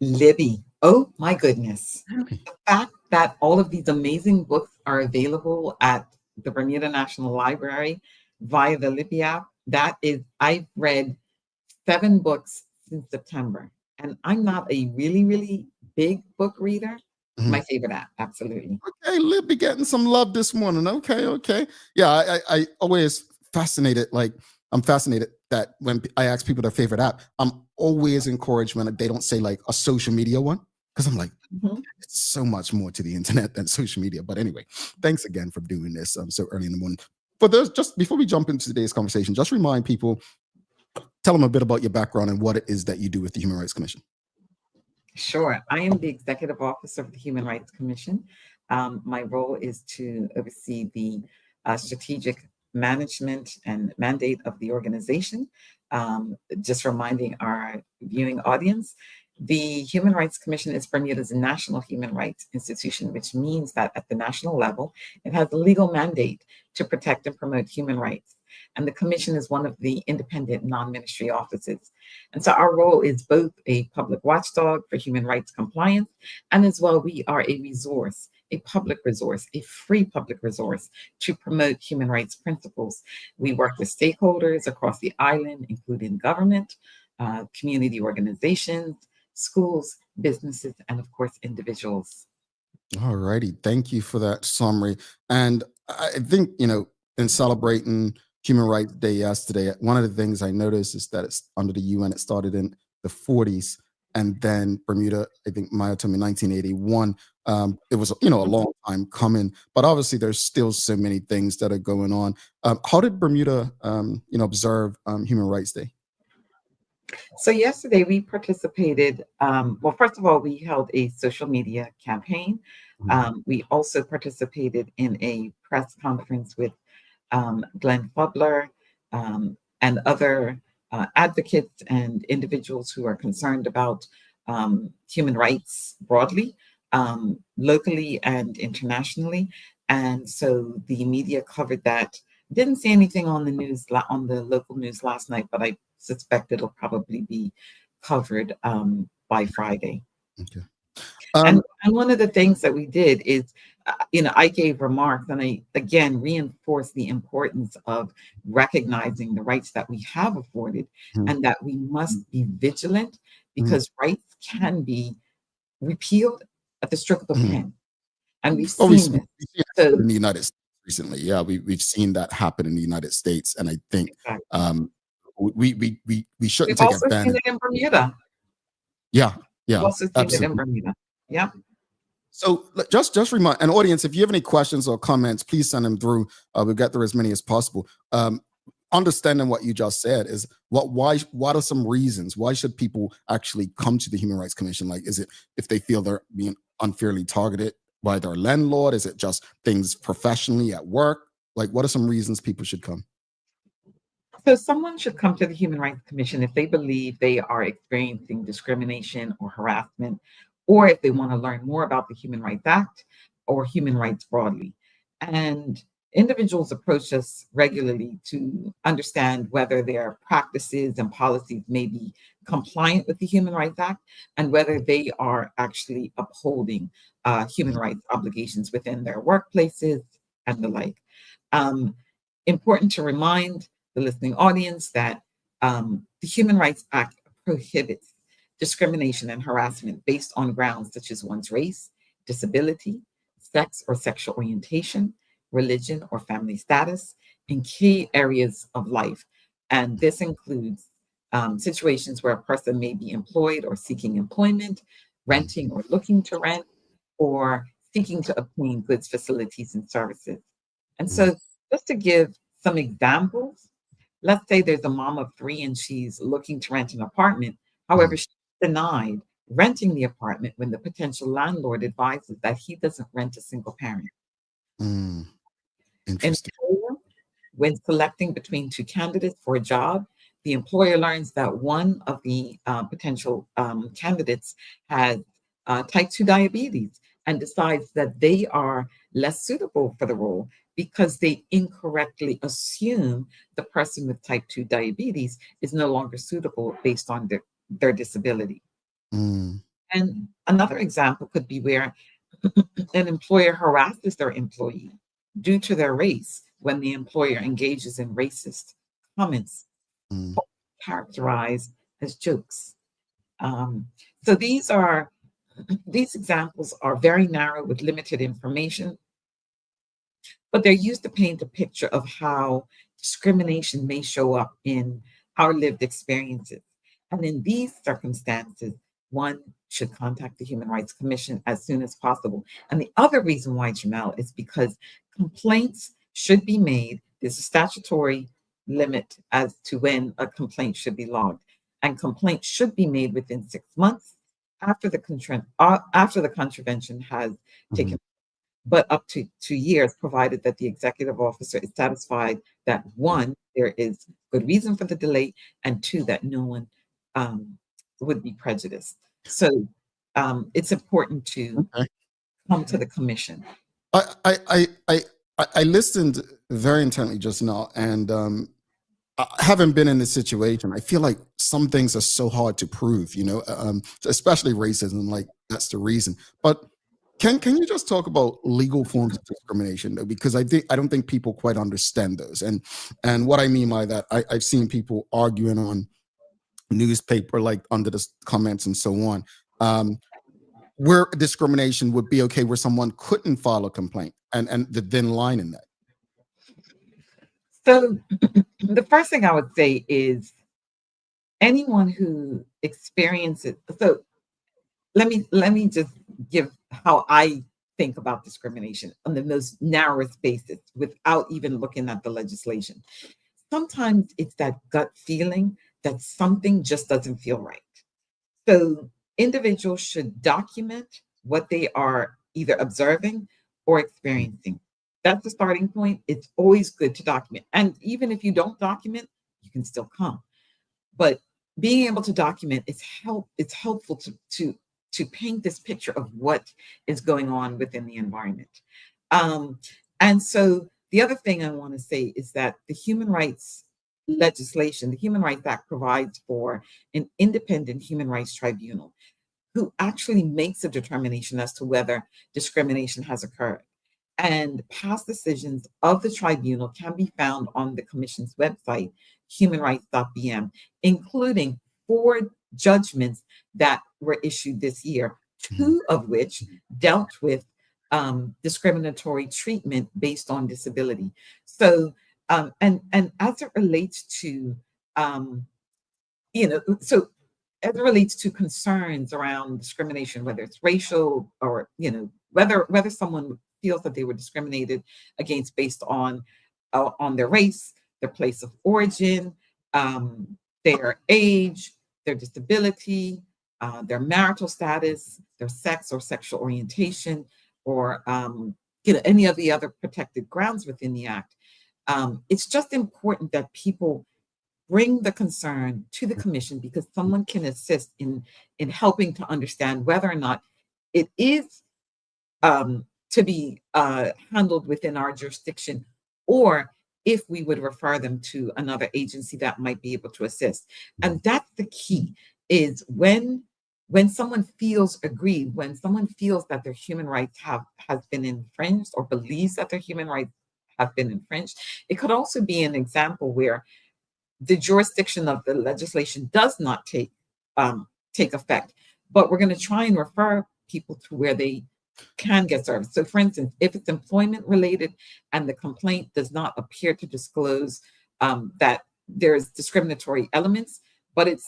Libby. Oh my goodness. The fact that all of these amazing books are available at the Bermuda National Library via the Libby app, I've read 7 books since September. And I'm not a really, really big book reader. Mm-hmm. My favorite app, absolutely. Okay, Libby getting some love this morning. Okay. Yeah, I always fascinated. I'm fascinated that when I ask people their favorite app, I'm always encouraged when they don't say like a social media one. Because I'm like, It's so much more to the internet than social media. But anyway, thanks again for doing this so early in the morning. For those, just before we jump into today's conversation, just remind people, tell them a bit about your background and what it is that you do with the Human Rights Commission. Sure. I am the executive officer of the Human Rights Commission. My role is to oversee the strategic management and mandate of the organization. Just reminding our viewing audience, the Human Rights Commission is Bermuda's national human rights institution, which means that at the national level, it has a legal mandate to protect and promote human rights. And the Commission is one of the independent non-ministry offices. And so our role is both a public watchdog for human rights compliance, and as well, we are a resource, a public resource, a free public resource to promote human rights principles. We work with stakeholders across the island, including government, community organizations, schools, businesses, and of course, individuals. All righty. Thank you for that summary. And I think, in celebrating Human Rights Day yesterday, one of the things I noticed is that it's under the UN. It started in the 40s, and then Bermuda, I think Maya told me 1981. It was, a long time coming, but obviously there's still so many things that are going on. How did Bermuda, observe Human Rights Day? So yesterday we participated, well, first of all, we held a social media campaign. We also participated in a press conference with Glenn Fubler and other advocates and individuals who are concerned about human rights broadly, locally and internationally. And so the media covered that. Didn't see anything on the news, on the local news last night, but I suspect it'll probably be covered by Friday. Okay. And one of the things that we did is, I gave remarks and I, again, reinforced the importance of recognizing the rights that we have afforded and that we must be vigilant because rights can be repealed at the stroke of a pen. And we've seen this. In the United States recently. Yeah, we've seen that happen in the United States. And I think we shouldn't take advantage. We've also seen it in Bermuda. Yeah. We've also seen it in Bermuda. Yeah. So just remind an audience, if you have any questions or comments, please send them through. We'll get through as many as possible. Understanding what you just said is what are some reasons? Why should people actually come to the Human Rights Commission? Like, is it if they feel they're being unfairly targeted by their landlord? Is it just things professionally at work? Like, what are some reasons people should come? So someone should come to the Human Rights Commission if they believe they are experiencing discrimination or harassment, or if they want to learn more about the Human Rights Act or human rights broadly. And individuals approach us regularly to understand whether their practices and policies may be compliant with the Human Rights Act and whether they are actually upholding human rights obligations within their workplaces and the like. Important to remind the listening audience that the Human Rights Act prohibits discrimination and harassment based on grounds such as one's race, disability, sex or sexual orientation, religion or family status in key areas of life. And this includes situations where a person may be employed or seeking employment, renting or looking to rent, or seeking to obtain goods, facilities, and services. And so just to give some examples, let's say there's a mom of 3 and she's looking to rent an apartment. However, she's denied renting the apartment when the potential landlord advises that he doesn't rent a single parent. Interesting. Employer, when selecting between 2 candidates for a job, the employer learns that one of the potential candidates has type 2 diabetes and decides that they are less suitable for the role because they incorrectly assume the person with type 2 diabetes is no longer suitable based on their disability. And another example could be where an employer harasses their employee due to their race when the employer engages in racist comments characterized as jokes. So these examples are very narrow with limited information, but they're used to paint a picture of how discrimination may show up in our lived experiences. And in these circumstances, one should contact the Human Rights Commission as soon as possible. And the other reason why, Jamel, is because complaints should be made. There's a statutory limit as to when a complaint should be logged, and complaints should be made within 6 months after the contravention has taken, but up to 2 years, provided that the executive officer is satisfied that one, there is good reason for the delay, and two, that no one would be prejudiced. So it's important to come to the commission. I listened very intently just now, and I haven't been in this situation. I feel like some things are so hard to prove, especially racism. Like that's the reason. But can you just talk about legal forms of discrimination, though? Because I don't think people quite understand those. And what I mean by that, I've seen people arguing on newspaper, like under the comments and so on, where discrimination would be okay, where someone couldn't file a complaint, and the thin line in that. So the first thing I would say is anyone who experiences, so let me just give how I think about discrimination on the most narrowest basis without even looking at the legislation. Sometimes it's that gut feeling that something just doesn't feel right. So individuals should document what they are either observing or experiencing. That's the starting point. It's always good to document. And even if you don't document, you can still come. But being able to document it's helpful to paint this picture of what is going on within the environment. And so the other thing I want to say is that the human rights legislation, the Human Rights Act, provides for an independent human rights tribunal who actually makes a determination as to whether discrimination has occurred. And past decisions of the tribunal can be found on the Commission's website, humanrights.bm, including 4 judgments that were issued this year, 2 of which dealt with discriminatory treatment based on disability. So, and as it relates to, so as it relates to concerns around discrimination, whether it's racial or, whether someone feels that they were discriminated against based on their race, their place of origin, their age, their disability, their marital status, their sex or sexual orientation, or any of the other protected grounds within the Act. It's just important that people bring the concern to the Commission, because someone can assist in helping to understand whether or not it is to be handled within our jurisdiction, or if we would refer them to another agency that might be able to assist. And that's the key, is when someone feels aggrieved, when someone feels that their human rights has been infringed, or believes that their human rights have been infringed. It could also be an example where the jurisdiction of the legislation does not take effect, but we're going to try and refer people to where they can get service. So for instance, if it's employment related and the complaint does not appear to disclose that there's discriminatory elements, but it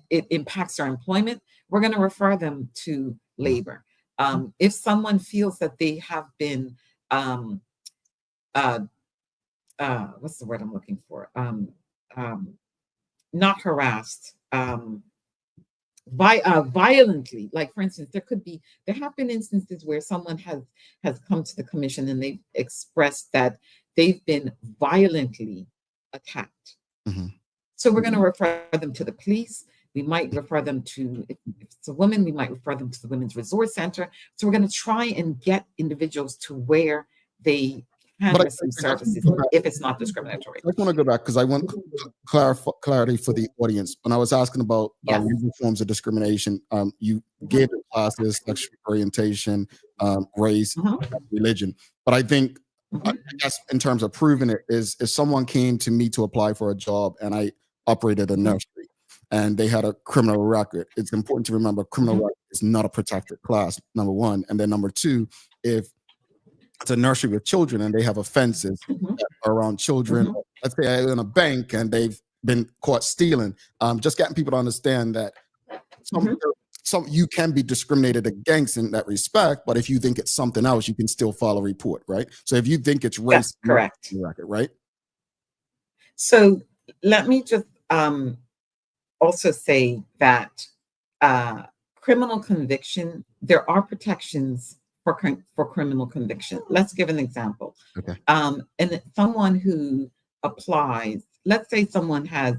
impacts their employment, we're going to refer them to labor. If someone feels that they have been what's the word I'm looking for? Not harassed, violently. Like for instance, there have been instances where someone has come to the Commission and they've expressed that they've been violently attacked. So we're going to refer them to the police. We might refer them to, if it's a woman, we might refer them to the Women's Resource Center. So we're going to try and get individuals to where they can receive services if it's not discriminatory. I want to go back because I want clarity for the audience. When I was asking about legal forms of discrimination, you gave the classes, sexual orientation, race, religion. But I think, I guess in terms of proving it, is if someone came to me to apply for a job and I operated a nursery and they had a criminal record, it's important to remember criminal record is not a protected class, number one. And then number two, if it's a nursery with children and they have offenses that are around children, let's say they're in a bank and they've been caught stealing, just getting people to understand that you can be discriminated against in that respect, but if you think it's something else, you can still file a report, right? So if you think it's race, That's correct. record, right? So let me just also say that criminal conviction, there are protections for criminal conviction. Let's give an example. Okay. And someone who applies, let's say someone has,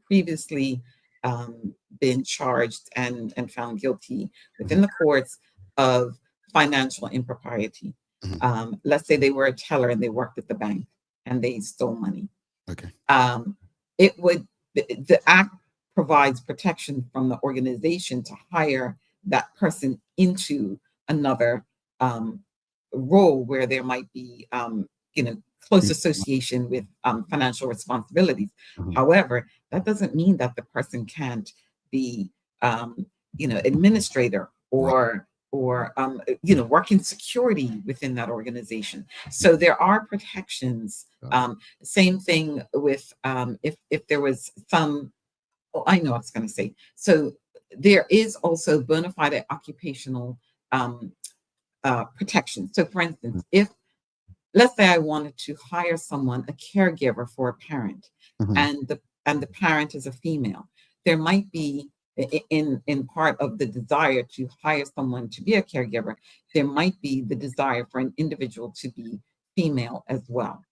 previously been charged and found guilty within the courts of financial impropriety. Let's say they were a teller and they worked at the bank and they stole money. Okay. The act provides protection from the organization to hire that person into another role where there might be, close association with financial responsibilities. However, that doesn't mean that the person can't be, administrator or working security within that organization. So there are protections. Same thing with if there was some. Oh, I know what I was going to say. So there is also bona fide occupational protection. So, for instance, if let's say I wanted to hire someone, a caregiver for a parent, and the parent is a female, there might be in part of the desire to hire someone to be a caregiver, there might be the desire for an individual to be female as well.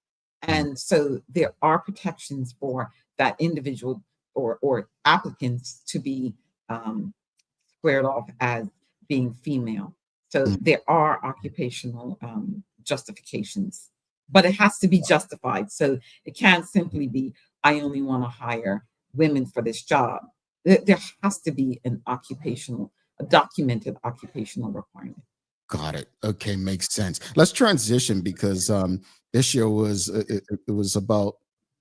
And so there are protections for that individual or applicants to be squared off as being female. So there are occupational justifications, but it has to be justified. So it can't simply be, I only want to hire women for this job. There has to be a documented occupational requirement. Got it. Okay, makes sense. Let's transition because this year it was about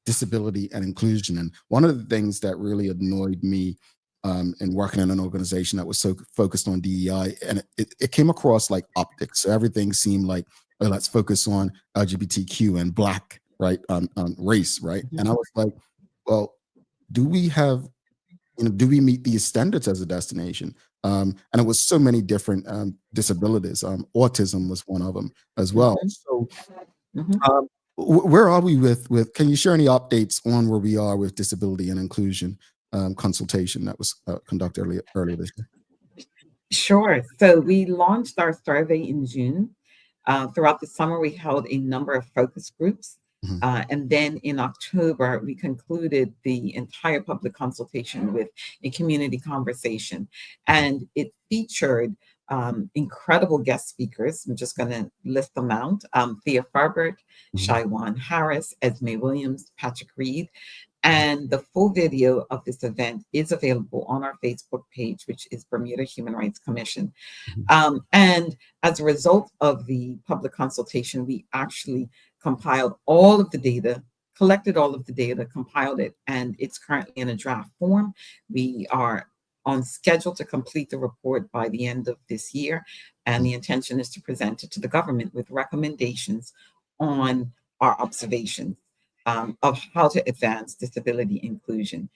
disability and inclusion, and one of the things that really annoyed me in working in an organization that was so focused on DEI, and it came across like optics. So everything seemed like, oh, let's focus on LGBTQ and Black, right, on race, right? And I was like, well, do we meet these standards as a destination? And it was so many different disabilities. Autism was one of them as well. So where are we with, can you share any updates on where we are with disability and inclusion consultation that was conducted earlier this year? Sure. So we launched our survey in June. Throughout the summer, we held a number of focus groups. And then in October, we concluded the entire public consultation with a community conversation. And it featured incredible guest speakers. I'm just going to list them out. Thea Farbert, Shaiwan Harris, Esme Williams, Patrick Reed. And the full video of this event is available on our Facebook page, which is Bermuda Human Rights Commission. And as a result of the public consultation, we actually compiled all of the data, collected all of the data, compiled it, and it's currently in a draft form. We are on schedule to complete the report by the end of this year, and the intention is to present it to the government with recommendations on our observations of how to advance disability inclusion.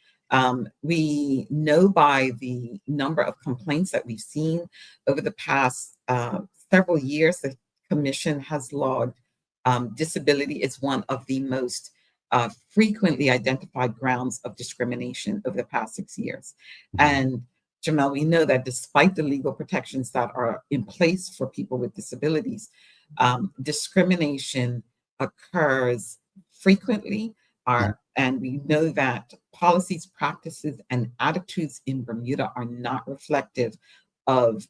We know by the number of complaints that we've seen over the past several years, the Commission has logged disability is one of the most frequently identified grounds of discrimination over the past 6 years. And Jamel, we know that despite the legal protections that are in place for people with disabilities, discrimination occurs frequently, and we know that policies, practices, and attitudes in Bermuda are not reflective of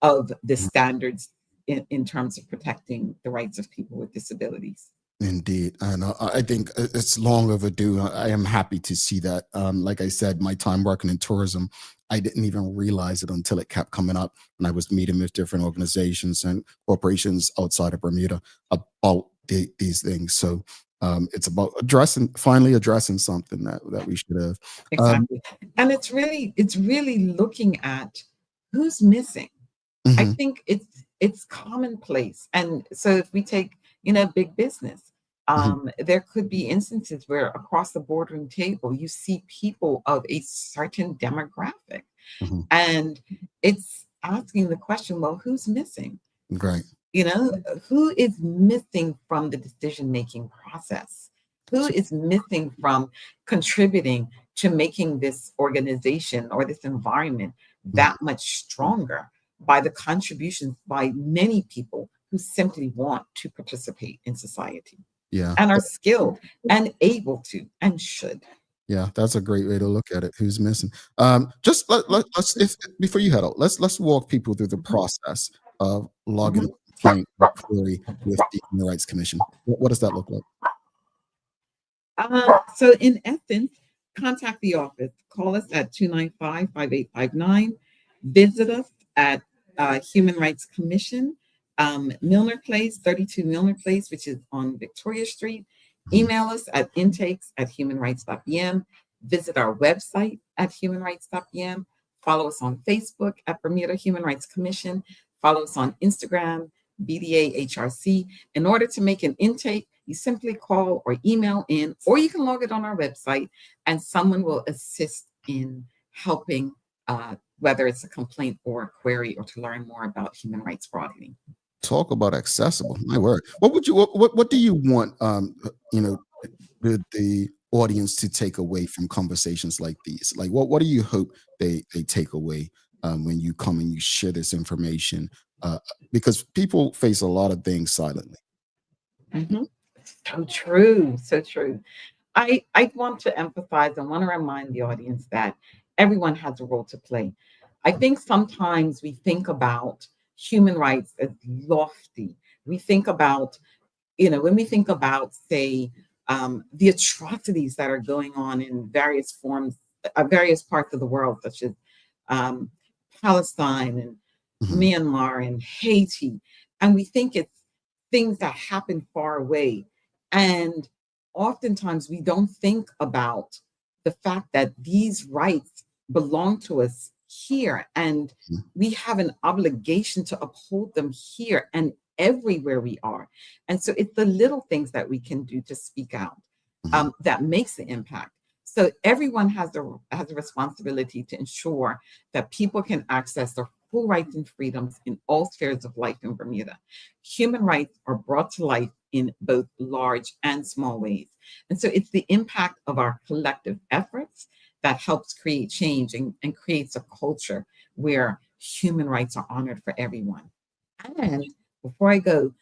the standards in terms of protecting the rights of people with disabilities. Indeed. And I think it's long overdue. I am happy to see that. Like I said, my time working in tourism, I didn't even realize it until it kept coming up. And I was meeting with different organizations and corporations outside of Bermuda about these things. So it's about finally addressing something that we should have. Exactly. And it's really looking at who's missing. I think it's commonplace. And so if we take, big business, there could be instances where across the boardroom table, you see people of a certain demographic. And it's asking the question, well, who's missing? Right. You know, who is missing from the decision-making process? Who is missing from contributing to making this organization or this environment that much stronger by the contributions by many people who simply want to participate in society Yeah. and are skilled and able to and should? Yeah, that's a great way to look at it. Who's missing? Just let's if before you head out, let's walk people through the process of logging a complaint or query with the Human Rights Commission. What does that look like? So in essence, contact the office. Call us at 295-5859. Visit us at Human Rights Commission, Milner Place, 32 Milner Place, which is on Victoria Street. Email us at intakes@humanrights.bm. Visit our website at humanrights.bm. Follow us on Facebook at Bermuda Human Rights Commission. Follow us on Instagram, BDA HRC. In order to make an intake, you simply call or email in, or you can log it on our website, and someone will assist in helping, whether it's a complaint or a query, or to learn more about human rights broadly. Talk about accessible. My word. What do you want the audience to take away from conversations like these? Like what do you hope they take away when you come and you share this information? Because people face a lot of things silently. Mm-hmm. So true. So true. I want to emphasize and want to remind the audience that everyone has a role to play. I think sometimes we think about human rights as lofty. We think about, when we think about, say, the atrocities that are going on in various forms, various parts of the world, such as Palestine and Myanmar and Haiti, and we think it's things that happen far away. And oftentimes we don't think about the fact that these rights belong to us here, and we have an obligation to uphold them here and everywhere we are. And so it's the little things that we can do to speak out that makes the impact. So everyone has a responsibility to ensure that people can access their full rights and freedoms in all spheres of life in Bermuda. Human rights are brought to life in both large and small ways. And so it's the impact of our collective efforts that helps create change and creates a culture where human rights are honored for everyone. And before I go,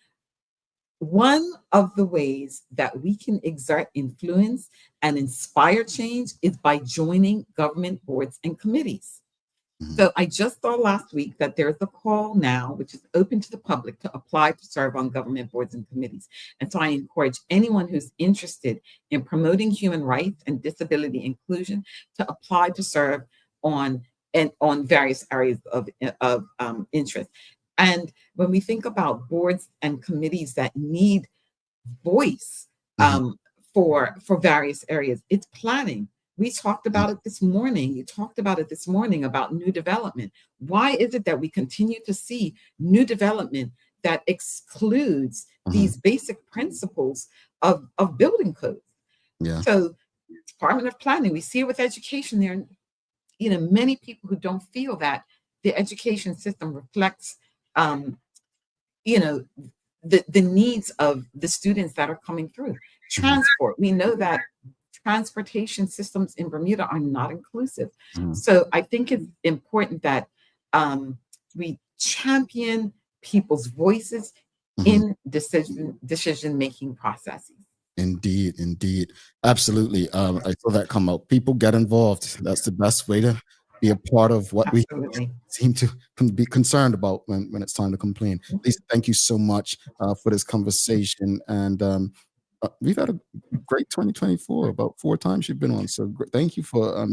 one of the ways that we can exert influence and inspire change is by joining government boards and committees. So I just saw last week that there's a call now, which is open to the public, to apply to serve on government boards and committees. And so I encourage anyone who's interested in promoting human rights and disability inclusion to apply to serve on various areas of interest. And when we think about boards and committees that need voice for various areas, it's planning. We talked about it this morning. You talked about it this morning about new development. Why is it that we continue to see new development that excludes these basic principles of building codes? Yeah. So Department of Planning, we see it with education there. Many people who don't feel that the education system reflects, the needs of the students that are coming through. Transport, we know that transportation systems in Bermuda are not inclusive. So I think it's important that we champion people's voices in decision-making processes. Indeed. Absolutely. I saw that come out. People get involved. That's the best way to be a part of what we seem to be concerned about when it's time to complain. Lisa, thank you so much for this conversation. And we've had a great 2024. About 4 times you've been on. So thank you for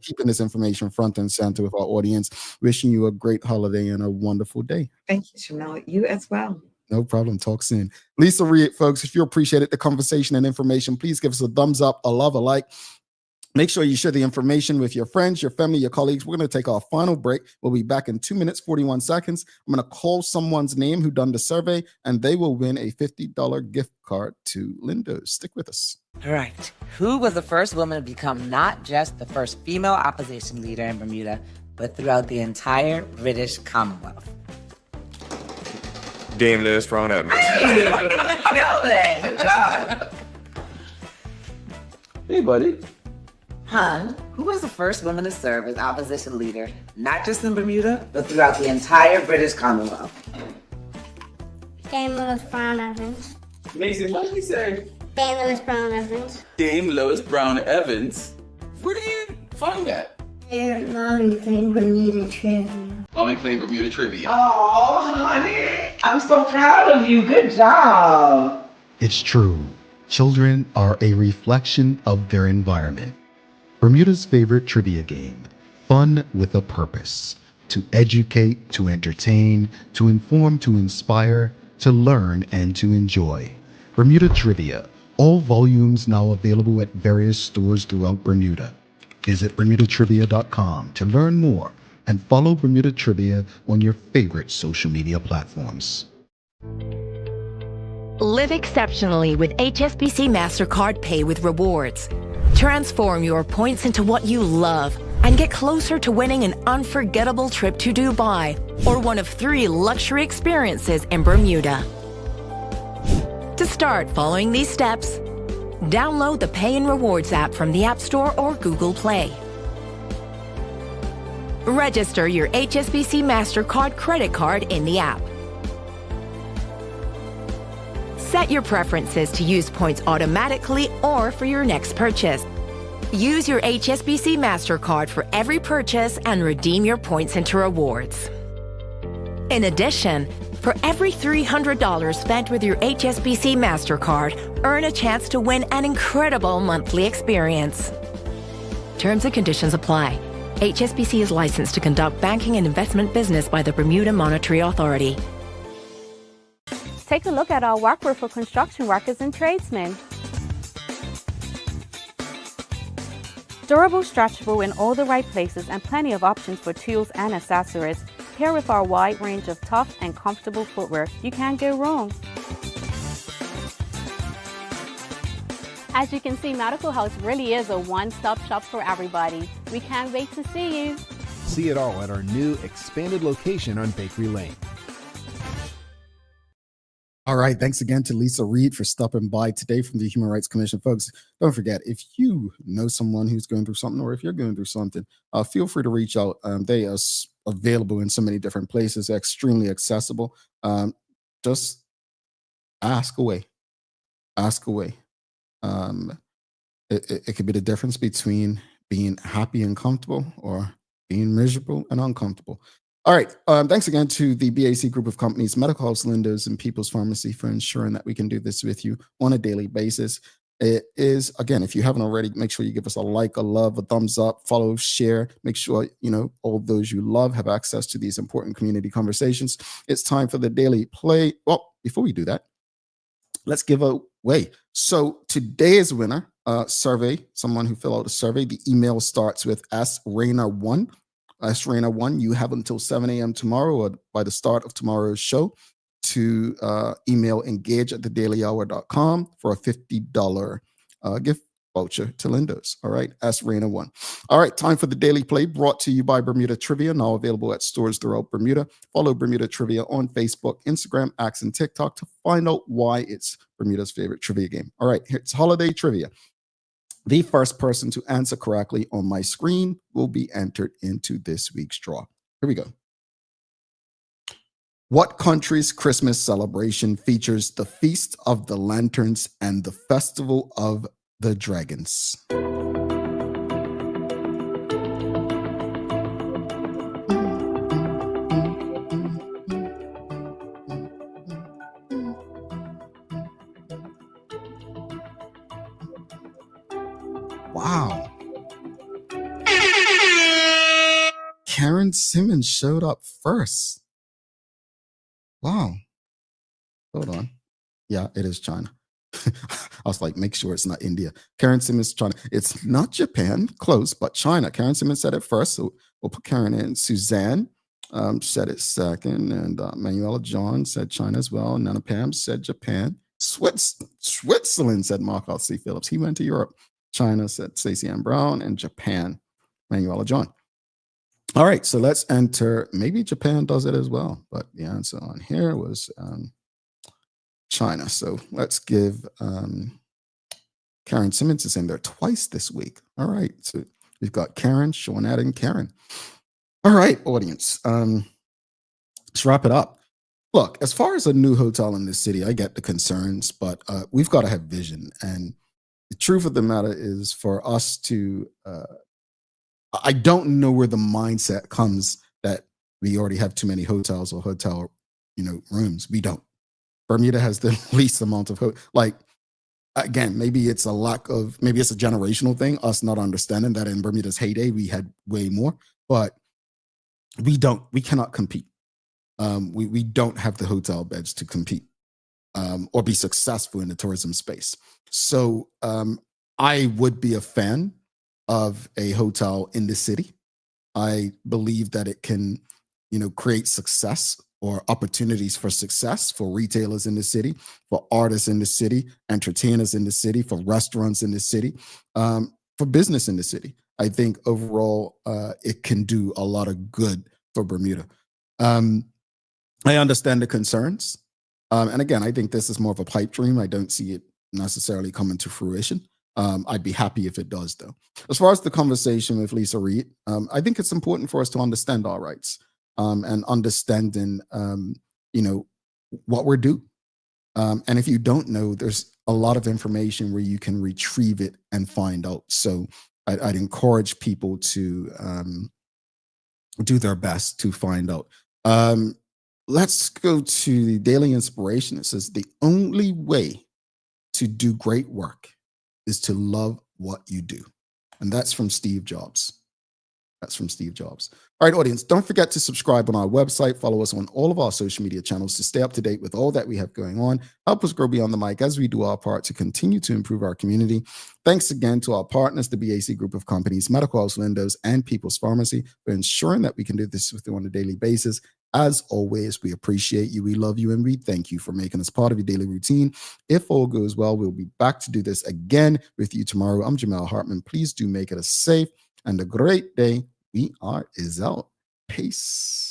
keeping this information front and center with our audience. Wishing you a great holiday and a wonderful day. Thank you, Chanel. You as well. No problem. Talk soon. Lisa Reed, folks, if you appreciated the conversation and information, please give us a thumbs up, a love, a like. Make sure you share the information with your friends, your family, your colleagues. We're going to take our final break. We'll be back in 2 minutes, 41 seconds. I'm going to call someone's name who done the survey, and they will win a $50 gift card to Lindo's. Stick with us. All right. Who was the first woman to become not just the first female opposition leader in Bermuda, but throughout the entire British Commonwealth. Dame Lewis Brown Evans. Hey, buddy. Hun, who was the first woman to serve as opposition leader, not just in Bermuda, but throughout the entire British Commonwealth? Dame Lewis Brown Evans. Mason, what did you say? Dame Lewis Brown Evans. Dame Lewis Brown Evans? Where do you find that? Mommy played Bermuda Trivia. Mommy played Bermuda Trivia. Oh, honey, I'm so proud of you. Good job. It's true. Children are a reflection of their environment. Bermuda's favorite trivia game, fun with a purpose. To educate, to entertain, to inform, to inspire, to learn, and to enjoy. Bermuda Trivia, all volumes now available at various stores throughout Bermuda. Visit bermudatrivia.com to learn more and follow Bermuda Trivia on your favorite social media platforms. Live exceptionally with HSBC MasterCard Pay with Rewards. Transform your points into what you love and get closer to winning an unforgettable trip to Dubai or one of 3 luxury experiences in Bermuda. To start following these steps, download the Pay and Rewards app from the App Store or Google Play. Register your HSBC MasterCard credit card in the app. Set your preferences to use points automatically or for your next purchase. Use your HSBC MasterCard for every purchase and redeem your points into rewards. In addition, for every $300 spent with your HSBC MasterCard, earn a chance to win an incredible monthly experience. Terms and conditions apply. HSBC is licensed to conduct banking and investment business by the Bermuda Monetary Authority. Take a look at our workwear for construction workers and tradesmen. Durable, stretchable in all the right places and plenty of options for tools and accessories. Pair with our wide range of tough and comfortable footwear. You can't go wrong. As you can see, Medical House really is a one-stop shop for everybody. We can't wait to see you. See it all at our new expanded location on Bakery Lane. All right. Thanks again to Lisa Reed for stopping by today from the Human Rights Commission. Folks, don't forget, if you know someone who's going through something or if you're going through something, feel free to reach out. They are available in so many different places, extremely accessible. Just ask away. Ask away. It could be the difference between being happy and comfortable or being miserable and uncomfortable. All right. Thanks again to the BAC group of companies, Medical House Lindos, and People's Pharmacy for ensuring that we can do this with you on a daily basis. It is, again, if you haven't already, make sure you give us a like, a love, a thumbs up, follow, share. Make sure, all those you love have access to these important community conversations. It's time for the daily play. Well, before we do that, let's give away. So today's winner, survey, someone who filled out a survey, the email starts with sraina1. Sraina1, you have until 7 a.m. tomorrow or by the start of tomorrow's show to email engage@thedailyhour.com for a $50 gift voucher to Lindos. All right, Sraina1. All right, time for the daily play brought to you by Bermuda Trivia, now available at stores throughout Bermuda. Follow Bermuda Trivia on Facebook, Instagram, X, and TikTok to find out why it's Bermuda's favorite trivia game. All right, it's holiday trivia. The first person to answer correctly on my screen will be entered into this week's draw. Here we go. What country's Christmas celebration features the Feast of the Lanterns and the Festival of the Dragons? Wow. Karen Simmons showed up first. Wow. Hold on. Yeah, it is China. I was like, make sure it's not India. Karen Simmons, China. It's not Japan, close, but China. Karen Simmons said it first, so we'll put Karen in. Suzanne said it second, and Manuela John said China as well. Nana Pam said Japan. Switzerland, said Mark L. C. Phillips. He went to Europe. China said Stacey Ann Brown, and Japan, Manuela John. All right, so let's enter. Maybe Japan does it as well, but the answer on here was China. So let's give Karen Simmons is in there twice this week. All right, so we've got Karen, Shawnette, and Karen. All right, audience, let's wrap it up. Look, as far as a new hotel in this city, I get the concerns, but we've got to have vision. And the truth of the matter is, for us to, I don't know where the mindset comes that we already have too many hotels or hotel, rooms. We don't. Bermuda has the least amount of again, maybe it's a maybe it's a generational thing, us not understanding that in Bermuda's heyday we had way more, but we cannot compete. We don't have the hotel beds to compete or be successful in the tourism space. So I would be a fan of a hotel in the city. I believe that it can, create success or opportunities for success for retailers in the city, for artists in the city, entertainers in the city, for restaurants in the city, for business in the city. I think overall it can do a lot of good for Bermuda. I understand the concerns. And again, I think this is more of a pipe dream. I don't see it necessarily coming to fruition. I'd be happy if it does, though. As far as the conversation with Lisa Reed, I think it's important for us to understand our rights and understanding, what we're due. And if you don't know, there's a lot of information where you can retrieve it and find out. So I'd encourage people to do their best to find out. Let's go to the Daily Inspiration. It says, the only way to do great work is to love what you do. And that's from Steve Jobs. That's from Steve Jobs. All right, audience, don't forget to subscribe on our website. Follow us on all of our social media channels to stay up to date with all that we have going on. Help us grow beyond the mic as we do our part to continue to improve our community. Thanks again to our partners, the BAC Group of Companies, Medical House Lindos, and People's Pharmacy, for ensuring that we can do this with you on a daily basis. As always, we appreciate you, we love you, and we thank you for making us part of your daily routine. If all goes well, we'll be back to do this again with you tomorrow. I'm Jamel Hartman. Please do make it a safe and a great day. We are out. Peace.